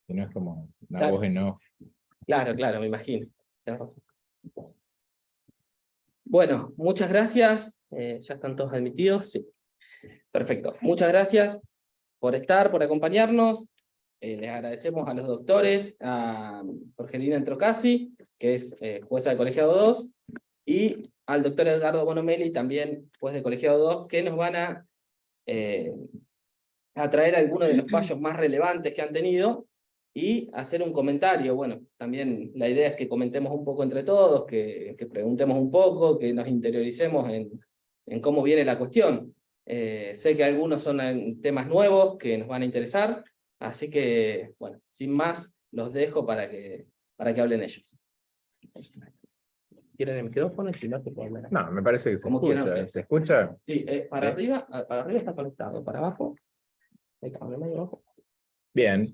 Si no es como una Claro. voz en off. Claro, me imagino. Tenés razón. Bueno, muchas gracias. ¿Ya están todos admitidos? Sí. Perfecto. Muchas gracias por estar, por acompañarnos. Les agradecemos a los doctores, a Jorgelina Entrocasi, que es jueza de colegiado 2, y al doctor Edgardo Bonomelli, también juez de colegiado 2, que nos van a traer algunos de los fallos más relevantes que han tenido y hacer un comentario. Bueno, también la idea es que comentemos un poco entre todos, que preguntemos un poco, que nos interioricemos en cómo viene la cuestión. Sé que algunos son temas nuevos que nos van a interesar, así que, bueno, sin más, los dejo para que hablen ellos. ¿Quieren el micrófono? Si no, te puedo hablar. No, me parece que se Como quieran escucha. ustedes. ¿Se escucha? Sí, para arriba está conectado, para abajo. Bien.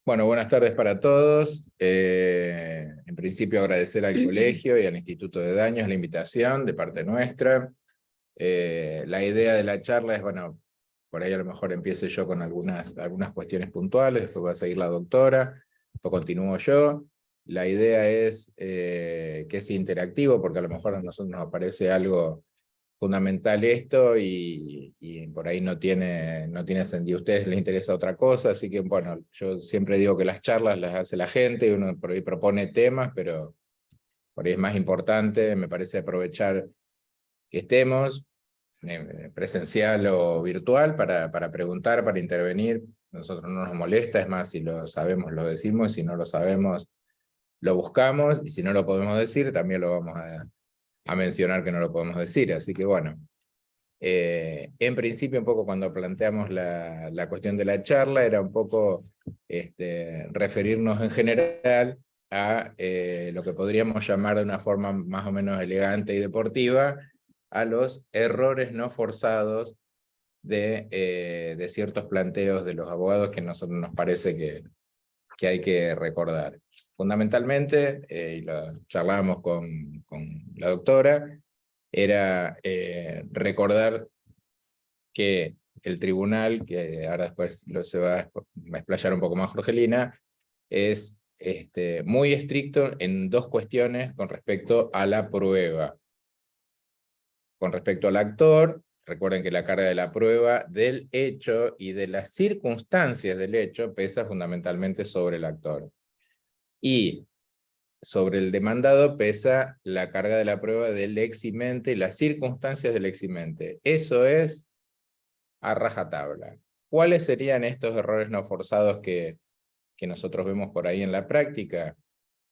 Bueno, buenas tardes para todos. En principio agradecer al colegio y al Instituto de Daños la invitación de parte nuestra. La idea de la charla es, bueno, por ahí a lo mejor empiece yo con algunas cuestiones puntuales, después va a seguir la doctora, después continúo yo. La idea es que es interactivo, porque a lo mejor a nosotros nos parece algo fundamental esto y por ahí no tiene sentido. A ustedes les interesa otra cosa, así que bueno, yo siempre digo que las charlas las hace la gente, uno por ahí propone temas, pero por ahí es más importante, me parece, aprovechar que estemos presencial o virtual para preguntar, para intervenir. Nosotros no nos molesta, es más, si lo sabemos lo decimos, si no lo sabemos lo buscamos, y si no lo podemos decir también lo vamos a mencionar que no lo podemos decir. Así que bueno, en principio un poco cuando planteamos la cuestión de la charla era un poco referirnos en general a lo que podríamos llamar de una forma más o menos elegante y deportiva a los errores no forzados de ciertos planteos de los abogados que a nosotros nos parece que hay que recordar. Fundamentalmente, y lo charlábamos con la doctora, era recordar que el tribunal, que ahora después se va a explayar un poco más Jorgelina, es muy estricto en dos cuestiones con respecto a la prueba. Con respecto al actor, recuerden que la carga de la prueba del hecho y de las circunstancias del hecho pesa fundamentalmente sobre el actor. Y sobre el demandado pesa la carga de la prueba del eximente y las circunstancias del eximente. Eso es a rajatabla. ¿Cuáles serían estos errores no forzados que nosotros vemos por ahí en la práctica?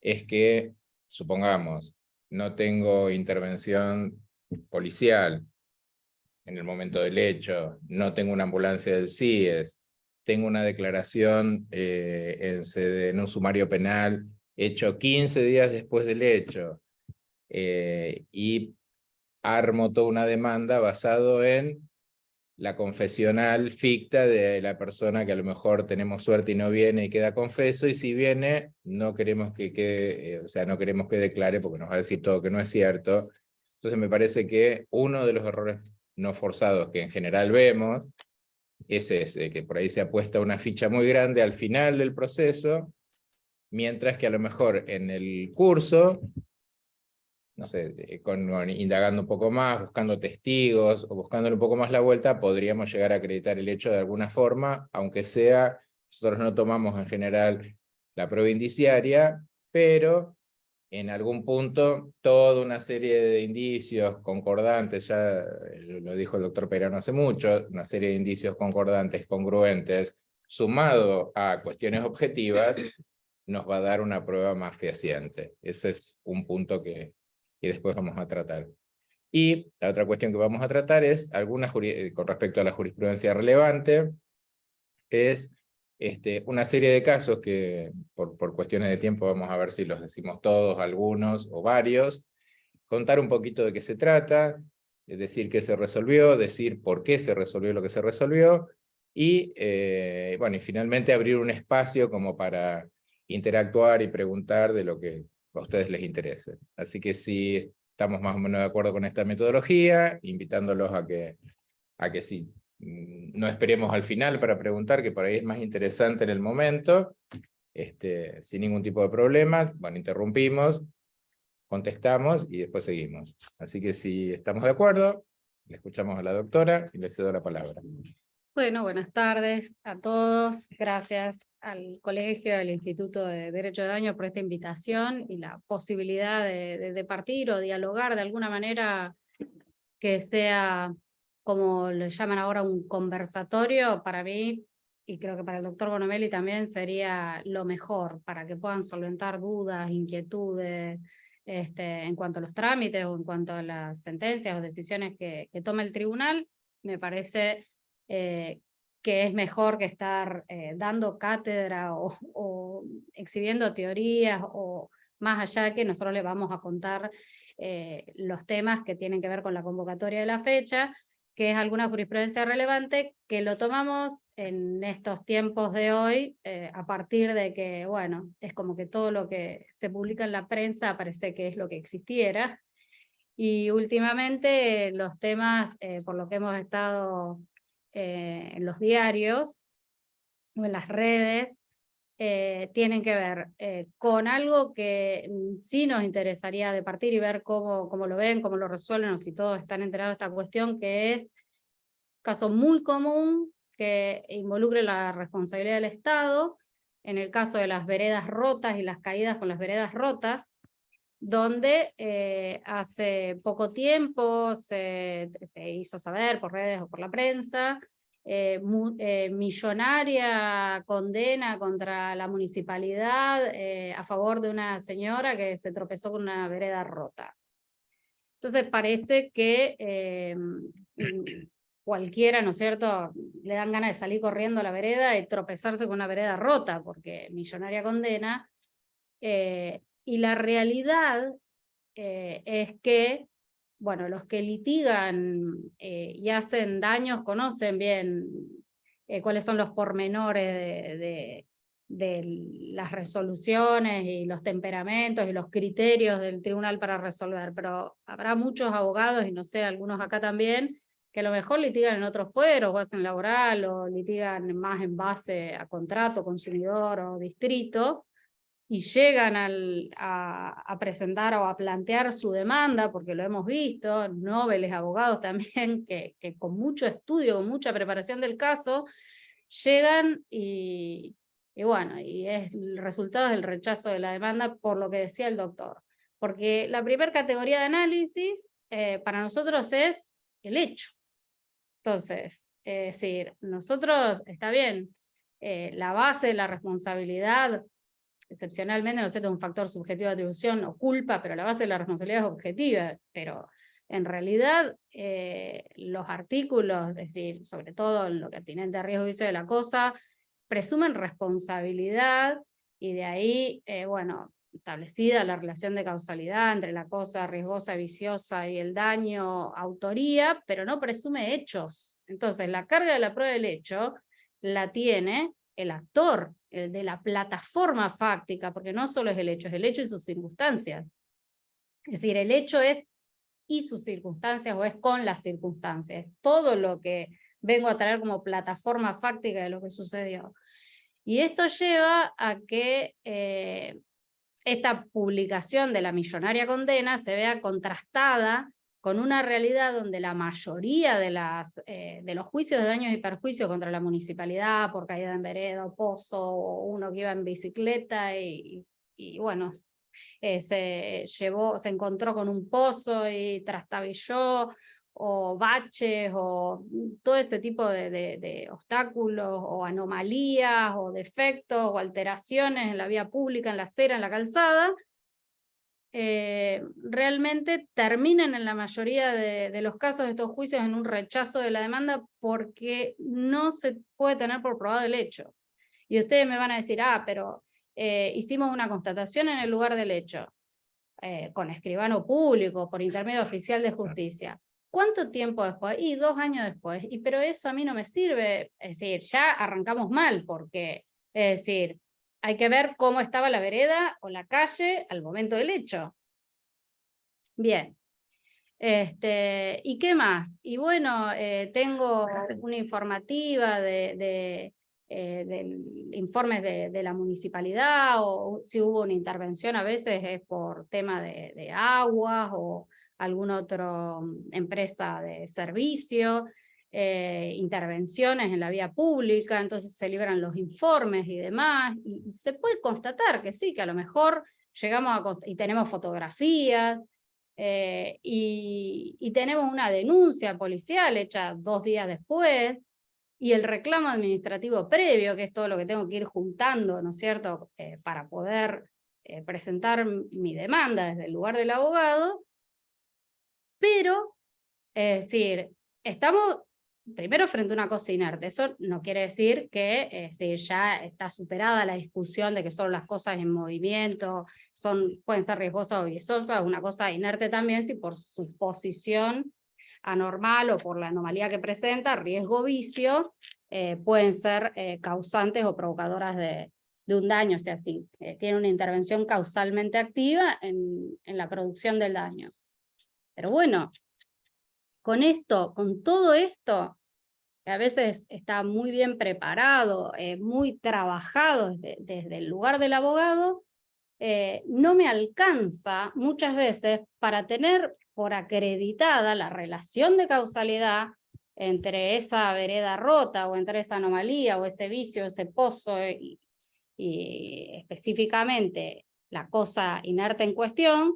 Es que, supongamos, no tengo intervención policial en el momento del hecho, no tengo una ambulancia del CIES, tengo una declaración en un sumario penal hecho 15 días después del hecho, y armo toda una demanda basado en la confesional ficta de la persona que a lo mejor tenemos suerte y no viene y queda confeso, y si viene no queremos que quede, o sea, no queremos que declare porque nos va a decir todo que no es cierto. Entonces me parece que uno de los errores no forzados que en general vemos es ese, que por ahí se apuesta una ficha muy grande al final del proceso, mientras que a lo mejor en el curso, no sé, indagando un poco más, buscando testigos, o buscándole un poco más la vuelta, podríamos llegar a acreditar el hecho de alguna forma, aunque sea, nosotros no tomamos en general la prueba indiciaria, pero en algún punto toda una serie de indicios concordantes, ya lo dijo el doctor Peirano hace mucho, una serie de indicios concordantes, congruentes, sumado a cuestiones objetivas, nos va a dar una prueba más fehaciente. Ese es un punto que después vamos a tratar. Y la otra cuestión que vamos a tratar es, con respecto a la jurisprudencia relevante, es una serie de casos que por cuestiones de tiempo vamos a ver si los decimos todos, algunos o varios, contar un poquito de qué se trata, decir qué se resolvió, decir por qué se resolvió lo que se resolvió, y bueno, y finalmente abrir un espacio como para interactuar y preguntar de lo que a ustedes les interese. Así que si estamos más o menos de acuerdo con esta metodología, invitándolos a que sí, no esperemos al final para preguntar, que por ahí es más interesante en el momento, sin ningún tipo de problema. Bueno, interrumpimos, contestamos y después seguimos. Así que si estamos de acuerdo, le escuchamos a la doctora y le cedo la palabra. Bueno, buenas tardes a todos. Gracias al colegio, al Instituto de Derecho de Daños por esta invitación y la posibilidad de departir o dialogar de alguna manera que sea, como le llaman ahora, un conversatorio. Para mí, y creo que para el doctor Bonomelli también, sería lo mejor para que puedan solventar dudas, inquietudes, en cuanto a los trámites o en cuanto a las sentencias o decisiones que tome el tribunal. Me parece que es mejor que estar dando cátedra o exhibiendo teorías, o más allá que nosotros le vamos a contar los temas que tienen que ver con la convocatoria de la fecha, que es alguna jurisprudencia relevante, que lo tomamos en estos tiempos de hoy, a partir de que, bueno, es como que todo lo que se publica en la prensa parece que es lo que existiera, y últimamente los temas, por lo que hemos estado en los diarios o en las redes, tienen que ver con algo que sí nos interesaría departir y ver cómo lo ven, cómo lo resuelven, o si todos están enterados de esta cuestión, que es un caso muy común que involucre la responsabilidad del Estado, en el caso de las veredas rotas y las caídas con las veredas rotas, donde hace poco tiempo se hizo saber por redes o por la prensa, millonaria condena contra la municipalidad a favor de una señora que se tropezó con una vereda rota. Entonces parece que cualquiera, ¿no es cierto?, le dan ganas de salir corriendo a la vereda y tropezarse con una vereda rota, porque millonaria condena. Y la realidad es que, bueno, los que litigan y hacen daños conocen bien cuáles son los pormenores de las resoluciones y los temperamentos y los criterios del tribunal para resolver, pero habrá muchos abogados, y no sé, algunos acá también, que a lo mejor litigan en otros fueros, o hacen laboral, o litigan más en base a contrato, consumidor o distrito, y llegan a presentar o a plantear su demanda, porque lo hemos visto, nobles abogados también, que con mucho estudio, con mucha preparación del caso, llegan y bueno, y el resultado es el rechazo de la demanda, por lo que decía el doctor. Porque la primera categoría de análisis para nosotros es el hecho. Entonces, es decir, nosotros, está bien, la base de la responsabilidad, excepcionalmente, no sé, es un factor subjetivo de atribución o culpa, pero la base de la responsabilidad es objetiva, pero en realidad los artículos, es decir, sobre todo en lo que atinente a riesgo y vicio de la cosa, presumen responsabilidad, y de ahí, bueno, establecida la relación de causalidad entre la cosa riesgosa, viciosa y el daño, autoría, pero no presume hechos. Entonces, la carga de la prueba del hecho la tiene el actor, el de la plataforma fáctica, porque no solo es el hecho y sus circunstancias. Es decir, el hecho es y sus circunstancias, o es con las circunstancias. Todo lo que vengo a traer como plataforma fáctica de lo que sucedió. Y esto lleva a que esta publicación de la millonaria condena se vea contrastada con una realidad donde la mayoría de los juicios de daños y perjuicios contra la municipalidad por caída en vereda o pozo, o uno que iba en bicicleta y bueno, se encontró con un pozo y trastabilló, o baches, o todo ese tipo de obstáculos, o anomalías, o defectos, o alteraciones en la vía pública, en la acera, en la calzada, realmente terminan en la mayoría de los casos de estos juicios en un rechazo de la demanda, porque no se puede tener por probado el hecho. Y ustedes me van a decir, pero hicimos una constatación en el lugar del hecho, con escribano público, por intermedio oficial de justicia. ¿Cuánto tiempo después? Y 2 años después. Pero eso a mí no me sirve. Es decir, ya arrancamos mal, porque, es decir, hay que ver cómo estaba la vereda o la calle al momento del hecho. Bien. ¿Y qué más? Y bueno, tengo una informativa de informes de la municipalidad, o si hubo una intervención a veces es por tema de aguas o alguna otra empresa de servicio, intervenciones en la vía pública, entonces se libran los informes y demás, y se puede constatar que sí, que a lo mejor llegamos y tenemos fotografías, y tenemos una denuncia policial hecha 2 días después, y el reclamo administrativo previo, que es todo lo que tengo que ir juntando, ¿no es cierto?, para poder presentar mi demanda desde el lugar del abogado, pero, es decir, estamos primero frente a una cosa inerte. Eso no quiere decir que ya está superada la discusión de que solo las cosas en movimiento pueden ser riesgosas o viezosas, una cosa inerte también si por su posición anormal o por la anomalía que presenta, riesgo-vicio, pueden ser causantes o provocadoras de un daño, o sea, si tiene una intervención causalmente activa en la producción del daño. Pero bueno, con todo esto, que a veces está muy bien preparado, muy trabajado desde el lugar del abogado, no me alcanza muchas veces para tener por acreditada la relación de causalidad entre esa vereda rota, o entre esa anomalía, o ese vicio, ese pozo, y específicamente la cosa inerte en cuestión,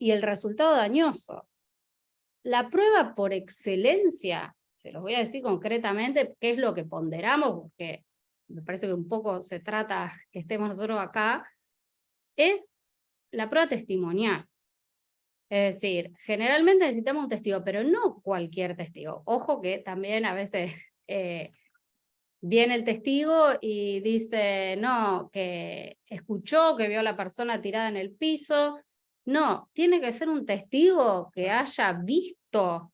y el resultado dañoso. La prueba por excelencia, se los voy a decir concretamente qué es lo que ponderamos, porque me parece que un poco se trata que estemos nosotros acá, es la prueba testimonial. Es decir, generalmente necesitamos un testigo, pero no cualquier testigo. Ojo que también a veces viene el testigo y dice, no, que escuchó, que vio a la persona tirada en el piso. No, tiene que ser un testigo que haya visto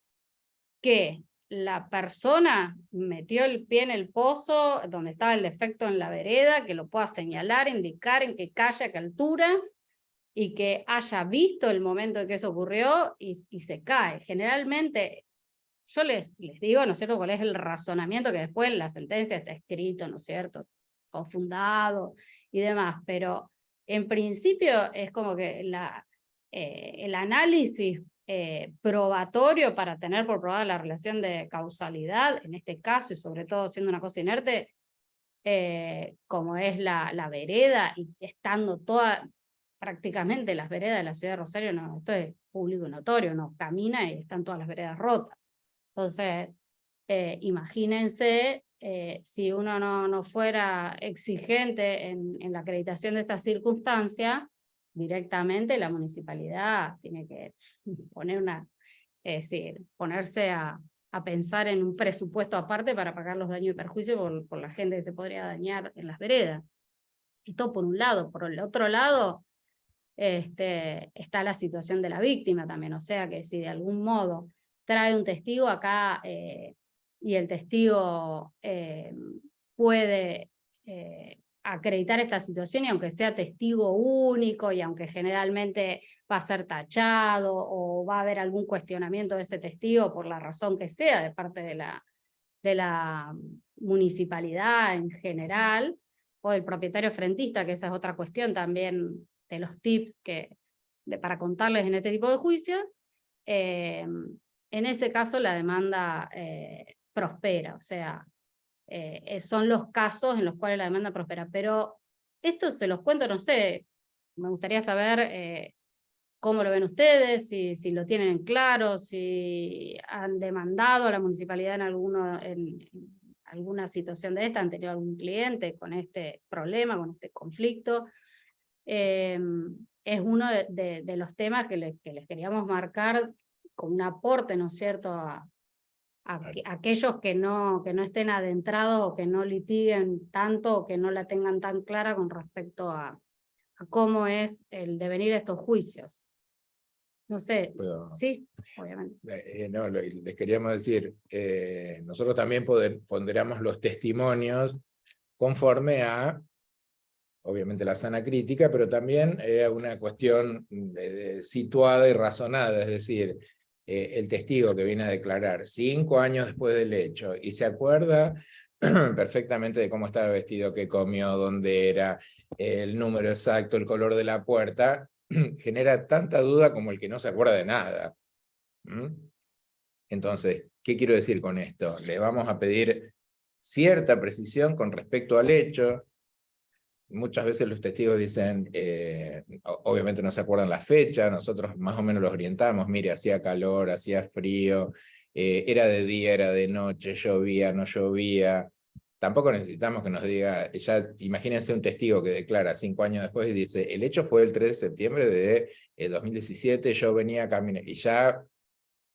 que la persona metió el pie en el pozo donde estaba el defecto en la vereda, que lo pueda señalar, indicar en qué calle, a qué altura, y que haya visto el momento en que eso ocurrió y se cae. Generalmente, yo les digo, ¿no es cierto?, cuál es el razonamiento, que después en la sentencia está escrito, ¿no es cierto?, confundado y demás, pero en principio es como que el análisis probatorio para tener por probada la relación de causalidad, en este caso, y sobre todo siendo una cosa inerte, como es la vereda, y estando prácticamente las veredas de la ciudad de Rosario, no, esto es público y notorio, uno camina y están todas las veredas rotas. Entonces, imagínense si uno no fuera exigente en la acreditación de esta circunstancia, directamente la municipalidad tiene que ponerse a pensar en un presupuesto aparte para pagar los daños y perjuicios por la gente que se podría dañar en las veredas. Esto por un lado. Por el otro lado, está la situación de la víctima también, o sea que si de algún modo trae un testigo acá y el testigo puede acreditar esta situación, y aunque sea testigo único, y aunque generalmente va a ser tachado o va a haber algún cuestionamiento de ese testigo por la razón que sea de parte de la municipalidad en general, o del propietario frentista, que esa es otra cuestión también de los tips para contarles en este tipo de juicios, en ese caso la demanda prospera, o sea, son los casos en los cuales la demanda prospera. Pero esto se los cuento, no sé, me gustaría saber cómo lo ven ustedes, si lo tienen en claro, si han demandado a la municipalidad en alguna situación de esta, han tenido algún cliente con este problema, con este conflicto. Es uno de los temas que les queríamos marcar con un aporte, ¿no es cierto?, a aquellos que no estén adentrados o que no litiguen tanto o que no la tengan tan clara con respecto a cómo es el devenir de estos juicios. No sé, pero, sí, obviamente. No, les queríamos decir, nosotros también ponderamos los testimonios conforme a, obviamente, la sana crítica, pero también una cuestión situada y razonada, es decir, el testigo que viene a declarar 5 años después del hecho y se acuerda perfectamente de cómo estaba vestido, qué comió, dónde era, el número exacto, el color de la puerta, genera tanta duda como el que no se acuerda de nada. ¿Mm? Entonces, ¿qué quiero decir con esto? Le vamos a pedir cierta precisión con respecto al hecho. Muchas veces los testigos dicen, obviamente no se acuerdan la fecha, nosotros más o menos los orientamos, mire, hacía calor, hacía frío, era de día, era de noche, llovía, no llovía. Tampoco necesitamos que nos diga, ya imagínense un testigo que declara 5 años después y dice, el hecho fue el 3 de septiembre de 2017, yo venía caminando, y ya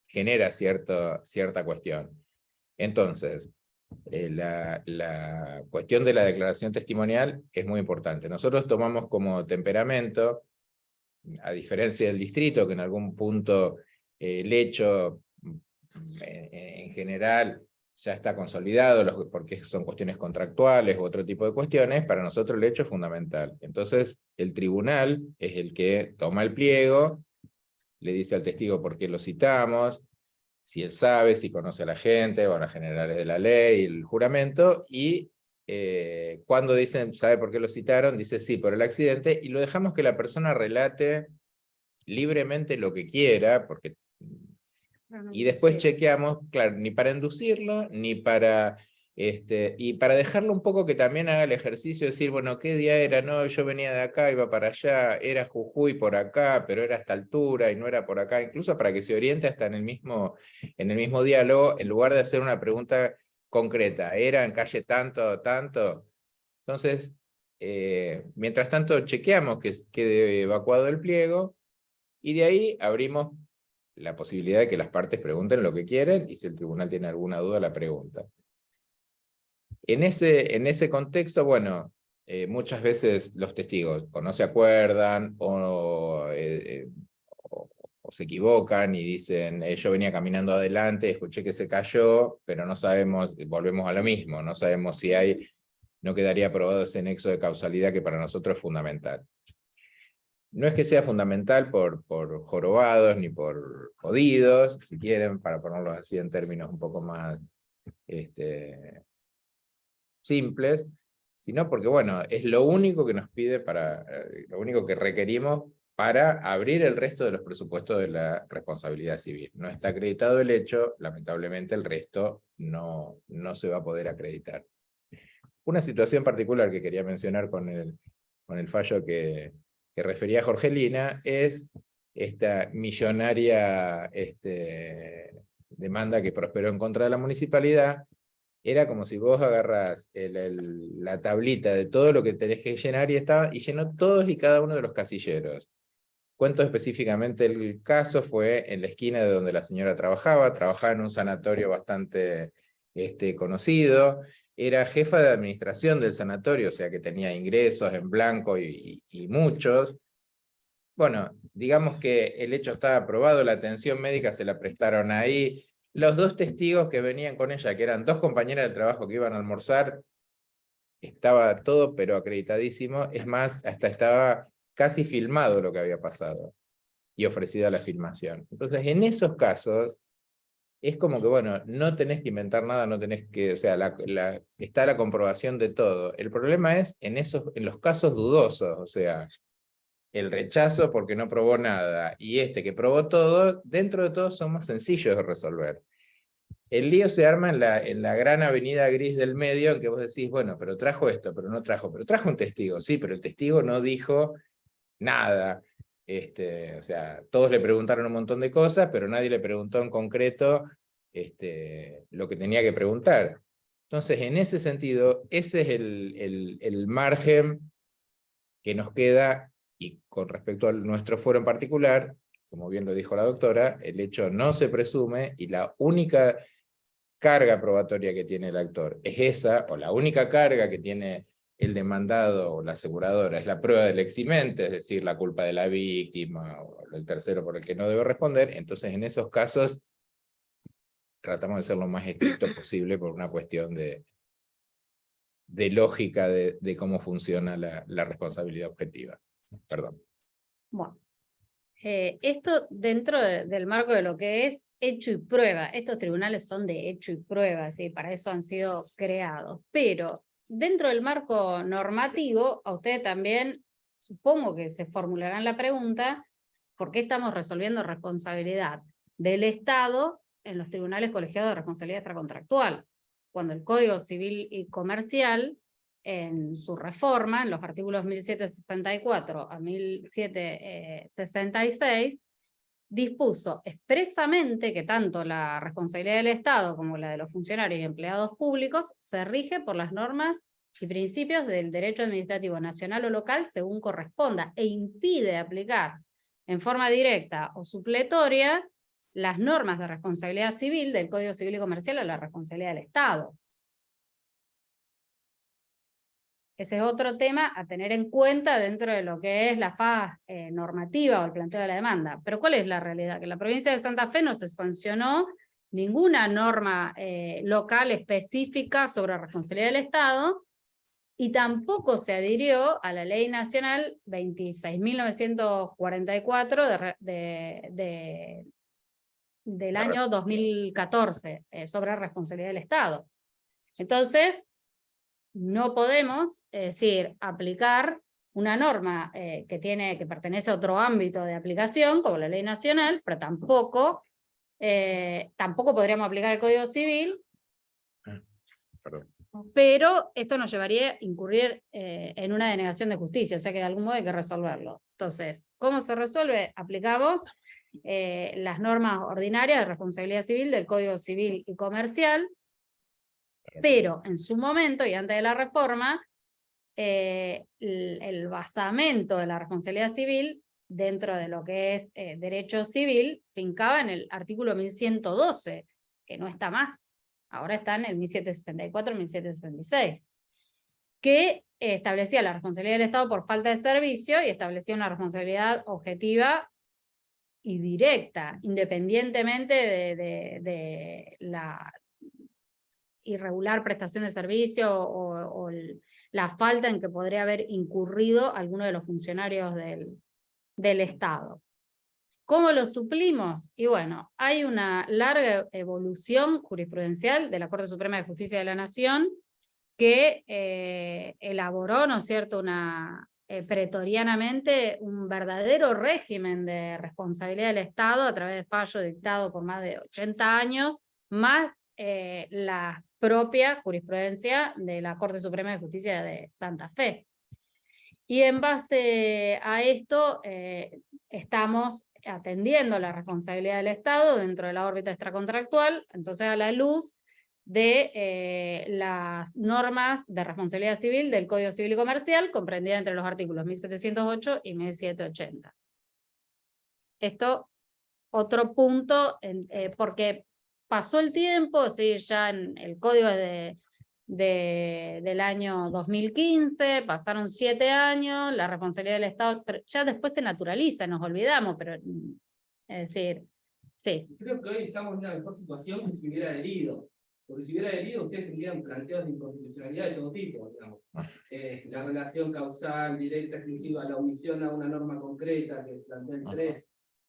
genera cierta cuestión. Entonces, la cuestión de la declaración testimonial es muy importante. Nosotros tomamos como temperamento, a diferencia del distrito, que en algún punto el hecho en general ya está consolidado, porque son cuestiones contractuales u otro tipo de cuestiones, para nosotros el hecho es fundamental. Entonces, el tribunal es el que toma el pliego, le dice al testigo por qué lo citamos, si él sabe, si conoce a la gente, o a las generales de la ley, el juramento, y cuando dicen, ¿sabe por qué lo citaron? Dice sí, por el accidente, y lo dejamos que la persona relate libremente lo que quiera, porque... Y después chequeamos, claro, ni para inducirlo, ni para... y para dejarlo un poco que también haga el ejercicio de decir, bueno, ¿qué día era? No, yo venía de acá, iba para allá, era Jujuy por acá, pero era a esta altura y no era por acá, incluso para que se oriente hasta en el mismo diálogo, en lugar de hacer una pregunta concreta, ¿era en calle tanto, tanto? Entonces, mientras tanto chequeamos que quede evacuado el pliego, y de ahí abrimos la posibilidad de que las partes pregunten lo que quieren, y si el tribunal tiene alguna duda, la pregunta. En ese contexto, bueno, muchas veces los testigos o no se acuerdan, o se equivocan y dicen, yo venía caminando adelante, escuché que se cayó, pero no sabemos, volvemos a lo mismo, no sabemos si no quedaría aprobado ese nexo de causalidad que para nosotros es fundamental. No es que sea fundamental por jorobados ni por jodidos, si quieren, para ponerlo así en términos un poco más simples, sino porque, bueno, es lo único que nos pide lo único que requerimos para abrir el resto de los presupuestos de la responsabilidad civil. No está acreditado el hecho, lamentablemente el resto no se va a poder acreditar. Una situación particular que quería mencionar con el fallo que refería Jorgelina es esta millonaria demanda que prosperó en contra de la municipalidad. Era como si vos agarrás la tablita de todo lo que tenés que llenar y llenó todos y cada uno de los casilleros. Cuento específicamente el caso, fue en la esquina de donde la señora trabajaba en un sanatorio bastante conocido, era jefa de administración del sanatorio, o sea que tenía ingresos en blanco y muchos. Bueno, digamos que el hecho estaba aprobado, la atención médica se la prestaron ahí, los 2 testigos que venían con ella, que eran 2 compañeras de trabajo que iban a almorzar, estaba todo pero acreditadísimo, es más, hasta estaba casi filmado lo que había pasado, y ofrecida la filmación. Entonces, en esos casos, es como que, bueno, no tenés que inventar nada, no tenés que, o sea, está la comprobación de todo. El problema es en los casos dudosos, o sea, el rechazo porque no probó nada, y que probó todo, dentro de todo son más sencillos de resolver. El lío se arma en la gran avenida gris del medio, en que vos decís, bueno, pero trajo esto, pero no trajo, pero trajo un testigo, sí, pero el testigo no dijo nada. O sea, todos le preguntaron un montón de cosas, pero nadie le preguntó en concreto lo que tenía que preguntar. Entonces, en ese sentido, ese es el margen que nos queda, y con respecto a nuestro foro en particular, como bien lo dijo la doctora, el hecho no se presume, y la única carga probatoria que tiene el actor es esa, o la única carga que tiene el demandado o la aseguradora es la prueba del eximente, es decir, la culpa de la víctima o el tercero por el que no debe responder. Entonces, en esos casos, tratamos de ser lo más estricto posible por una cuestión de lógica de cómo funciona la responsabilidad objetiva. Perdón. Bueno, esto dentro del marco de lo que es hecho y prueba. Estos tribunales son de hecho y prueba, ¿sí? Para eso han sido creados. Pero dentro del marco normativo, a ustedes también, supongo que se formularán la pregunta, ¿por qué estamos resolviendo responsabilidad del Estado en los tribunales colegiados de responsabilidad extracontractual? Cuando el Código Civil y Comercial, en su reforma, en los artículos 1764 a 1766, dispuso expresamente que tanto la responsabilidad del Estado como la de los funcionarios y empleados públicos se rige por las normas y principios del derecho administrativo nacional o local según corresponda, e impide aplicar en forma directa o supletoria las normas de responsabilidad civil del Código Civil y Comercial a la responsabilidad del Estado. Ese es otro tema a tener en cuenta dentro de lo que es la fase normativa o el planteo de la demanda. Pero ¿cuál es la realidad? Que en la provincia de Santa Fe no se sancionó ninguna norma local específica sobre responsabilidad del Estado, y tampoco se adhirió a la Ley Nacional 26.944 del año 2014 sobre responsabilidad del Estado. Entonces, no podemos, es decir, aplicar una norma que pertenece a otro ámbito de aplicación, como la ley nacional, pero tampoco podríamos aplicar el Código Civil. Perdón. Pero esto nos llevaría a incurrir en una denegación de justicia, o sea que de algún modo hay que resolverlo. Entonces, ¿cómo se resuelve? Aplicamos las normas ordinarias de responsabilidad civil del Código Civil y Comercial, pero en su momento, y antes de la reforma, el basamento de la responsabilidad civil dentro de lo que es derecho civil fincaba en el artículo 1112, que no está más. Ahora está en el 1764 y 1766, que establecía la responsabilidad del Estado por falta de servicio y establecía una responsabilidad objetiva y directa, independientemente de la irregular prestación de servicio o la falta en que podría haber incurrido alguno de los funcionarios del Estado. ¿Cómo lo suplimos? Y bueno, hay una larga evolución jurisprudencial de la Corte Suprema de Justicia de la Nación que elaboró, ¿no es cierto?, pretorianamente un verdadero régimen de responsabilidad del Estado a través de fallo dictado por más de 80 años, más la propia jurisprudencia de la Corte Suprema de Justicia de Santa Fe. Y en base a esto estamos atendiendo la responsabilidad del Estado dentro de la órbita extracontractual, entonces a la luz de las normas de responsabilidad civil del Código Civil y Comercial, comprendida entre los artículos 1708 y 1780. Esto, otro punto, porque pasó el tiempo, sí, ya en el Código del año 2015, pasaron 7 años, la responsabilidad del Estado, pero ya después se naturaliza, nos olvidamos, pero es decir, sí. Creo que hoy estamos en una mejor situación que si hubiera adherido. Porque si hubiera adherido, ustedes tendrían planteos de inconstitucionalidad de todo tipo, digamos. La relación causal, directa, exclusiva, la omisión a una norma concreta que plantea el 3.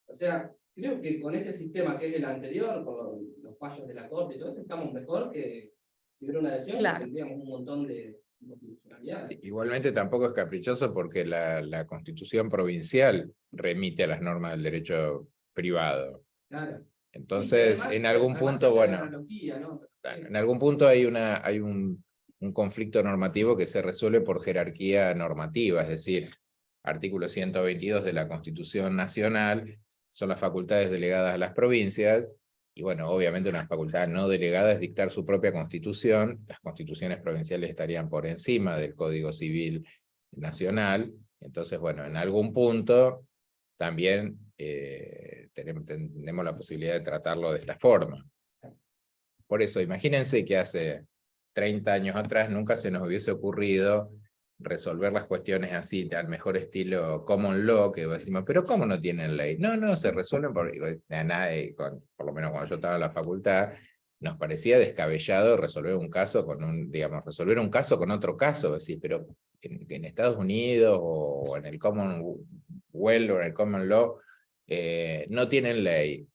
O sea, creo que con este sistema que es el anterior, con los fallos de la Corte y todo eso, estamos mejor que si hubiera una adhesión, claro, tendríamos un montón de inconstitucionalidad. Sí, igualmente tampoco es caprichoso porque la Constitución provincial remite a las normas del derecho privado. Claro. Entonces, además, en algún punto, bueno, analogía, ¿no? en algún punto hay un conflicto normativo que se resuelve por jerarquía normativa, es decir, artículo 122 de la Constitución Nacional son las facultades delegadas a las provincias, y bueno, obviamente una facultad no delegada es dictar su propia constitución, las constituciones provinciales estarían por encima del Código Civil Nacional, entonces bueno, en algún punto también tenemos la posibilidad de tratarlo de esta forma. Por eso, imagínense que hace 30 años atrás nunca se nos hubiese ocurrido resolver las cuestiones así, al mejor estilo common law, que decimos, pero ¿cómo no tienen ley? No, se resuelven por lo menos cuando yo estaba en la facultad, nos parecía descabellado resolver un caso con resolver un caso con otro caso, decir, pero en Estados Unidos o en el Commonwealth o en el Common Law no tienen ley.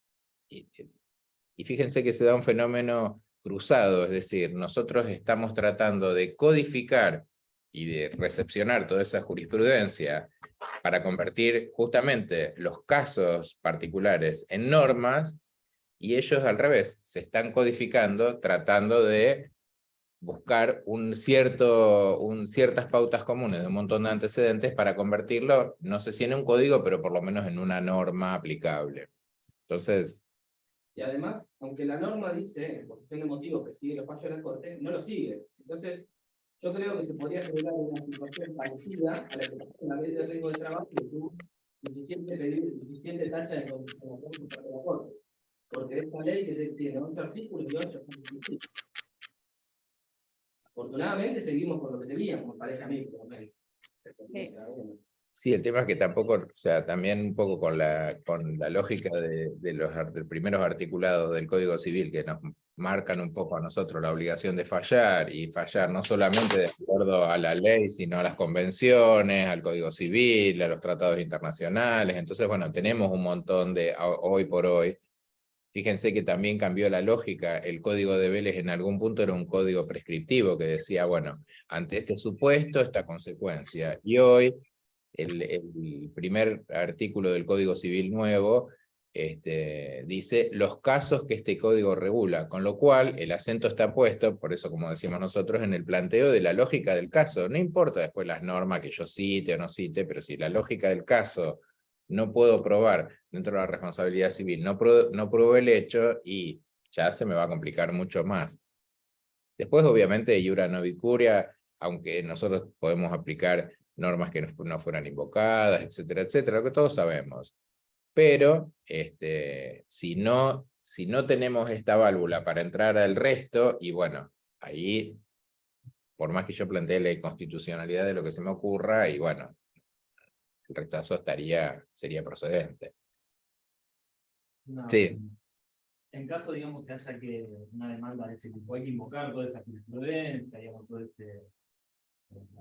Y fíjense que se da un fenómeno cruzado, es decir, nosotros estamos tratando de codificar y de recepcionar toda esa jurisprudencia para convertir justamente los casos particulares en normas, y ellos al revés, se están codificando tratando de buscar ciertas pautas comunes de un montón de antecedentes para convertirlo, no sé si en un código, pero por lo menos en una norma aplicable. Entonces... Y además, aunque la norma dice, en exposición de motivos, que sigue los fallos de la Corte, no lo sigue. Entonces, yo creo que se podría generar una situación parecida a la que pasó con la ley de riesgo de trabajo, que tuvo 17 tachas de condicionamiento por parte de la Corte. Porque esta ley que tiene 11 artículos y 8 principios. Afortunadamente seguimos con lo que teníamos, me parece a mí, por lo menos. Sí, el tema es que tampoco, o sea, también un poco con la lógica de los primeros articulados del Código Civil que nos marcan un poco a nosotros la obligación de fallar, y fallar no solamente de acuerdo a la ley, sino a las convenciones, al Código Civil, a los tratados internacionales. Entonces, bueno, tenemos un montón de, hoy por hoy. Fíjense que también cambió la lógica. El Código de Vélez en algún punto era un código prescriptivo que decía, bueno, ante este supuesto, esta consecuencia. Y hoy, el primer artículo del Código Civil nuevo dice los casos que este código regula, con lo cual el acento está puesto, por eso como decimos nosotros, en el planteo de la lógica del caso. No importa después las normas que yo cite o no cite, pero si la lógica del caso no puedo probar dentro de la responsabilidad civil, no pruebo el hecho, y ya se me va a complicar mucho más. Después, obviamente, iura novit curia, aunque nosotros podemos aplicar normas que no fueran invocadas, etcétera, etcétera, lo que todos sabemos. Pero si no tenemos esta válvula para entrar al resto, y bueno, ahí, por más que yo plantee la inconstitucionalidad de lo que se me ocurra, y bueno, el rechazo sería procedente. No, Sí. en caso, digamos, que haya una demanda de ese tipo, hay que invocar toda esa jurisprudencia, digamos, todo ese...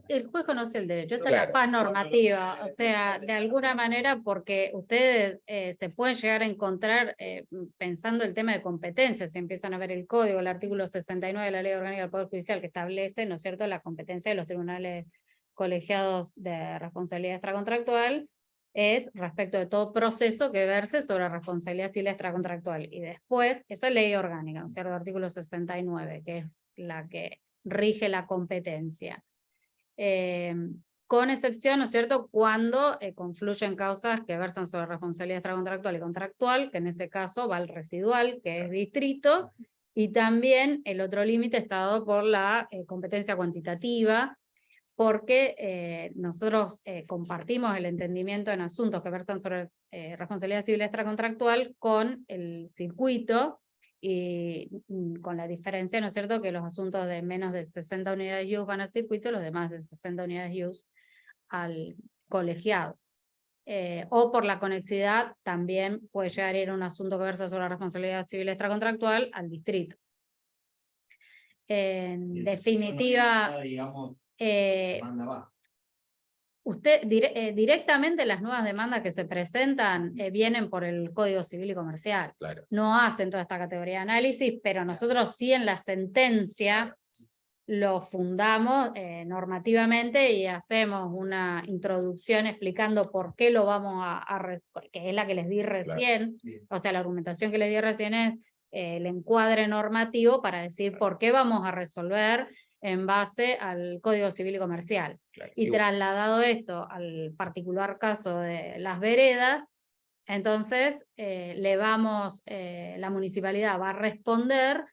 El juez conoce el derecho, esta es Claro. la paz normativa, o sea, de alguna manera, porque ustedes se pueden llegar a encontrar, pensando el tema de competencias, si empiezan a ver el código, el artículo 69 de la Ley Orgánica del Poder Judicial, que establece, ¿no es cierto?, la competencia de los tribunales colegiados de responsabilidad extracontractual, es respecto de todo proceso que verse sobre responsabilidad civil extracontractual. Y después, esa es ley orgánica, ¿no es cierto?, el artículo 69, que es la que rige la competencia. Con excepción, ¿no es cierto?, cuando confluyen causas que versan sobre responsabilidad extracontractual y contractual, que en ese caso va el residual, que es distrito, y también el otro límite está dado por la competencia cuantitativa, porque nosotros compartimos el entendimiento en asuntos que versan sobre responsabilidad civil extracontractual con el circuito, y con la diferencia, ¿no es cierto?, que los asuntos de menos de 60 unidades IUS van al circuito, los demás de 60 unidades IUS al colegiado. O por la conexidad, también puede llegar a ir un asunto que versa sobre la responsabilidad civil extracontractual al distrito. En definitiva, digamos, directamente las nuevas demandas que se presentan vienen por el Código Civil y Comercial. Claro. No hacen toda esta categoría de análisis, pero nosotros sí en la sentencia lo fundamos normativamente y hacemos una introducción explicando por qué lo vamos que es la que les di recién. Claro. O sea, la argumentación que les di recién es el encuadre normativo para decir por qué vamos a resolver en base al Código Civil y Comercial. Claro. Y trasladado esto al particular caso de las veredas, entonces la municipalidad va a responder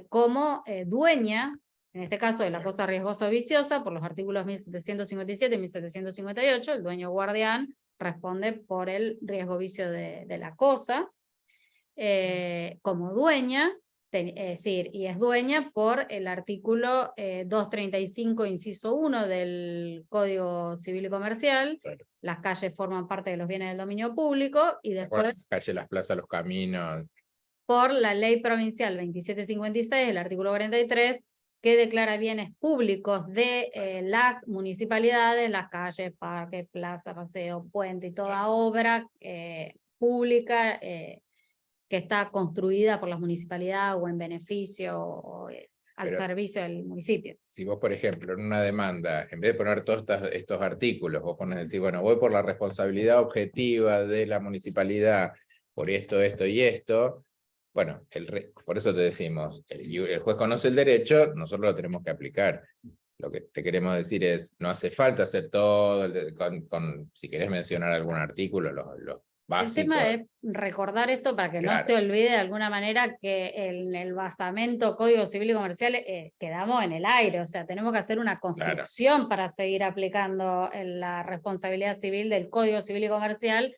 como dueña, en este caso de la cosa riesgosa o viciosa, por los artículos 1757 y 1758, el dueño guardián responde por el riesgo vicio de la cosa, como dueña, y es dueña por el artículo 235, inciso 1 del Código Civil y Comercial. Claro. Las calles forman parte de los bienes del dominio público, y después... Las calles, las plazas, los caminos... por la Ley Provincial 2756, el artículo 43, que declara bienes públicos de las municipalidades, las calles, parques, plazas, paseo, puente y toda obra pública que está construida por las municipalidades o en beneficio o al Pero servicio del municipio. Si vos, por ejemplo, en una demanda, en vez de poner todos estos artículos, vos pones decir, bueno, voy por la responsabilidad objetiva de la municipalidad por esto, esto y esto, bueno, por eso te decimos, el juez conoce el derecho, nosotros lo tenemos que aplicar. Lo que te queremos decir es, no hace falta hacer todo, si querés mencionar algún artículo, los básicos. El tema es recordar esto para que no se olvide de alguna manera que en el basamento Código Civil y Comercial quedamos en el aire, o sea, tenemos que hacer una construcción para seguir aplicando la responsabilidad civil del Código Civil y Comercial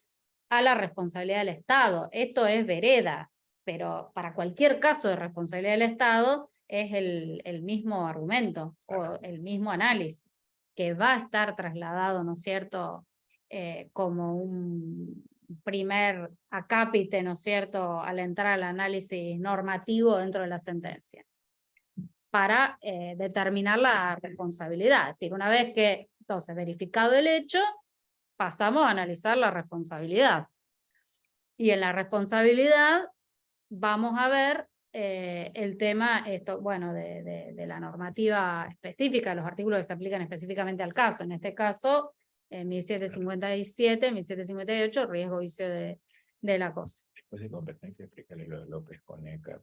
a la responsabilidad del Estado. Esto es vereda, pero para cualquier caso de responsabilidad del Estado es el mismo argumento o el mismo análisis, que va a estar trasladado, ¿no es cierto?, como un primer acápite, ¿no es cierto?, al entrar al análisis normativo dentro de la sentencia, para determinar la responsabilidad. Es decir, una vez que, entonces, verificado el hecho, pasamos a analizar la responsabilidad. Y en la responsabilidad vamos a ver el tema, bueno, de la normativa específica, los artículos que se aplican específicamente al caso. En este caso, 1757, 1758, riesgo vicio del acoso. Después de competencia, explícale lo de López Coneca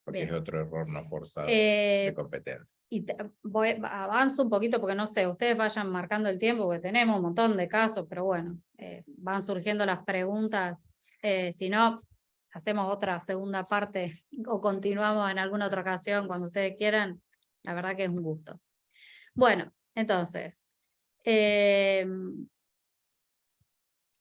porque Bien. es otro error no forzado de competencia. Y avanzo un poquito porque no sé, ustedes vayan marcando el tiempo porque tenemos un montón de casos, pero bueno, van surgiendo las preguntas. Si no, hacemos otra segunda parte o continuamos en alguna otra ocasión cuando ustedes quieran. La verdad que es un gusto. Bueno, entonces,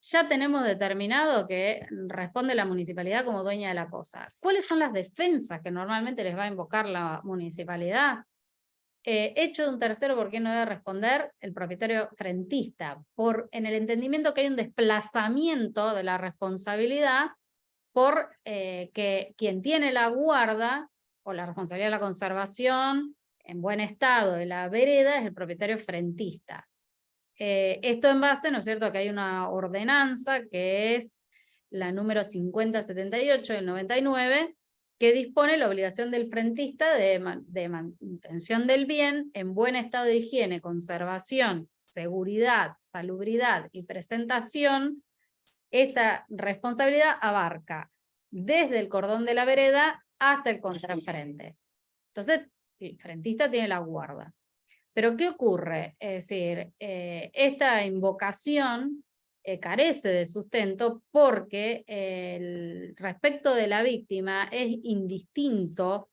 ya tenemos determinado que responde la municipalidad como dueña de la cosa. ¿Cuáles son las defensas que normalmente les va a invocar la municipalidad? Hecho de un tercero, ¿por qué no debe responder el propietario frentista? En el entendimiento que hay un desplazamiento de la responsabilidad por que quien tiene la guarda o la responsabilidad de la conservación en buen estado de la vereda es el propietario frentista. Esto en base, ¿no es cierto?, que hay una ordenanza que es la número 5078 del 99, que dispone la obligación del frentista de manutención del bien en buen estado de higiene, conservación, seguridad, salubridad y presentación. Esta responsabilidad abarca desde el cordón de la vereda hasta el contrafrente. Entonces, el frentista tiene la guarda. Pero ¿qué ocurre? Es decir, esta invocación carece de sustento porque respecto de la víctima es indistinto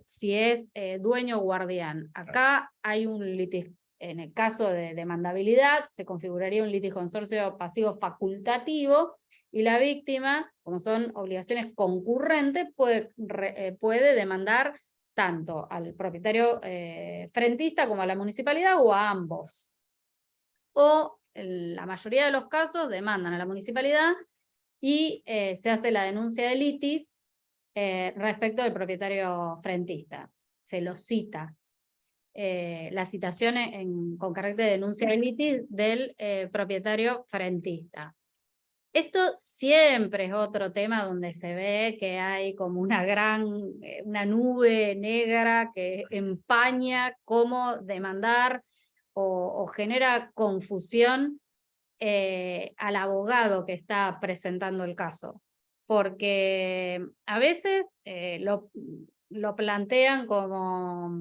si es dueño o guardián. Acá hay un litigio, en el caso de demandabilidad, se configuraría un liticonsorcio pasivo facultativo y la víctima, como son obligaciones concurrentes, puede demandar tanto al propietario frentista como a la municipalidad o a ambos. O en la mayoría de los casos demandan a la municipalidad y se hace la denuncia de litis respecto del propietario frentista. Se lo cita. La citación con carácter de denuncia de litis del propietario frentista. Esto siempre es otro tema donde se ve que hay como una nube negra que empaña cómo demandar o genera confusión al abogado que está presentando el caso. Porque a veces lo plantean como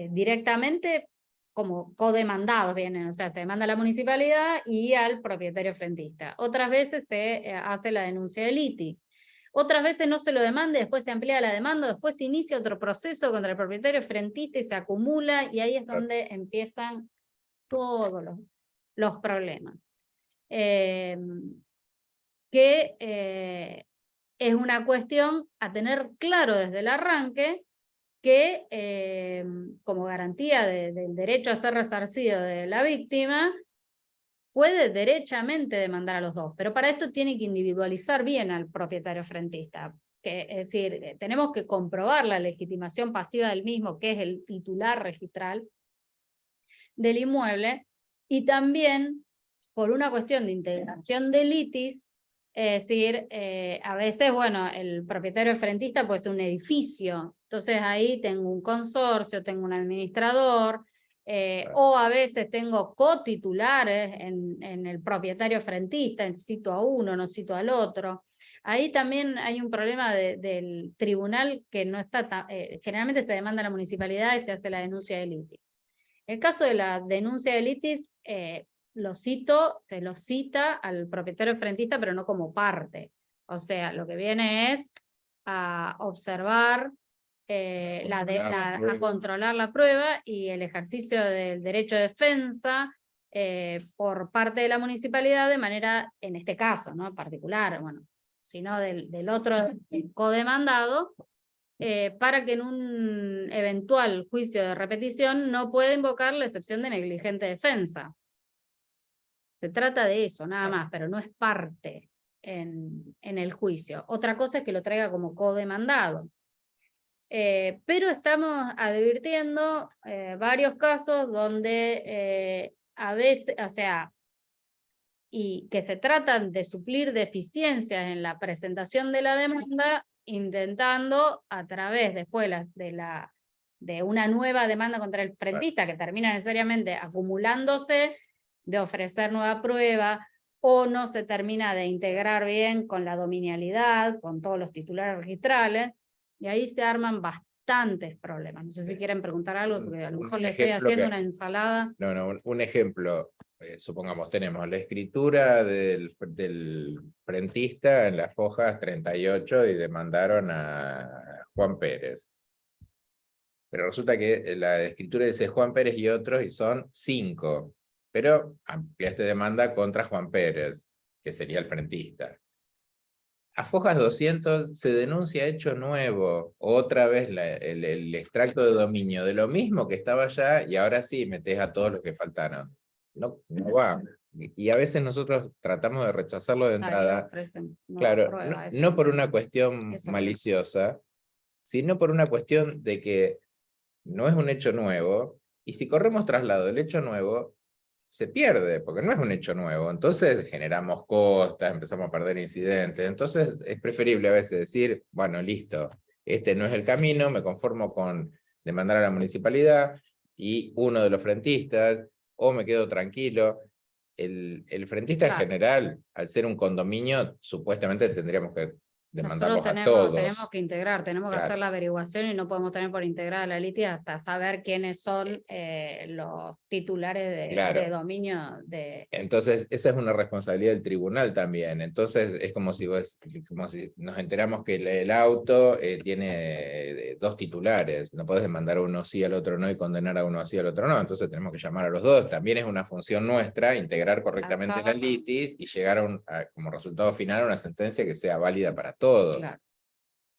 directamente como codemandados vienen, o sea, se demanda a la municipalidad y al propietario frentista. Otras veces se hace la denuncia de litis. Otras veces no se lo demanda, después se amplía la demanda, después se inicia otro proceso contra el propietario frentista y se acumula, y ahí es donde empiezan todos los problemas. Que es una cuestión a tener claro desde el arranque, que como garantía del derecho a ser resarcido de la víctima, puede derechamente demandar a los dos, pero para esto tiene que individualizar bien al propietario frentista. Es decir, tenemos que comprobar la legitimación pasiva del mismo, que es el titular registral del inmueble, y también, por una cuestión de integración de litis, Es decir, a veces, bueno, el propietario frentista puede ser un edificio, entonces ahí tengo un consorcio, tengo un administrador, o a veces tengo cotitulares en el propietario frentista, cito a uno, no cito al otro. Ahí también hay un problema del tribunal que no está, generalmente se demanda a la municipalidad y se hace la denuncia de litis. El caso de la denuncia de litis, se lo cita al propietario frentista, pero no como parte. O sea, lo que viene es a observar, a controlar la prueba y el ejercicio del derecho de defensa por parte de la municipalidad de manera, en este caso, ¿no? Particular, bueno, sino del otro codemandado, para que en un eventual juicio de repetición no pueda invocar la excepción de negligente defensa. Se trata de eso, nada más, pero no es parte en el juicio. Otra cosa es que lo traiga como codemandado. Pero estamos advirtiendo varios casos donde a veces, o sea, y que se tratan de suplir deficiencias en la presentación de la demanda, intentando a través después de una nueva demanda contra el frentista, que termina necesariamente acumulándose, de ofrecer nueva prueba, o no se termina de integrar bien con la dominialidad, con todos los titulares registrales, y ahí se arman bastantes problemas. No sé si quieren preguntar algo, porque a lo mejor le estoy haciendo una ensalada. No, un ejemplo. Supongamos, tenemos la escritura del frentista en las hojas 38 y demandaron a Juan Pérez. Pero resulta que la escritura dice Juan Pérez y otros, y son 5. Pero ampliaste demanda contra Juan Pérez, que sería el frentista. A fojas 200 se denuncia hecho nuevo, otra vez el extracto de dominio de lo mismo que estaba allá, y ahora sí metés a todos los que faltaron. No va. Y a veces nosotros tratamos de rechazarlo de entrada, claro, no por una cuestión maliciosa, sino por una cuestión de que no es un hecho nuevo, y si corremos traslado del hecho nuevo, se pierde, porque no es un hecho nuevo. Entonces generamos costas, empezamos a perder incidentes. Entonces es preferible a veces decir, bueno, listo, este no es el camino, me conformo con demandar a la municipalidad y uno de los frentistas, o me quedo tranquilo. El frentista en general, al ser un condominio, supuestamente tendríamos que demandarlos a todos. Tenemos que integrar, tenemos que hacer la averiguación, y no podemos tener por integrada la litis hasta saber quiénes son los titulares de dominio. Entonces, esa es una responsabilidad del tribunal también. Entonces, es como si nos enteramos que el auto tiene 2 titulares. No podés demandar a uno sí, al otro no, y condenar a uno sí, al otro no. Entonces tenemos que llamar a los dos. También es una función nuestra integrar correctamente la litis y llegar como resultado final a una sentencia que sea válida para todos. Claro.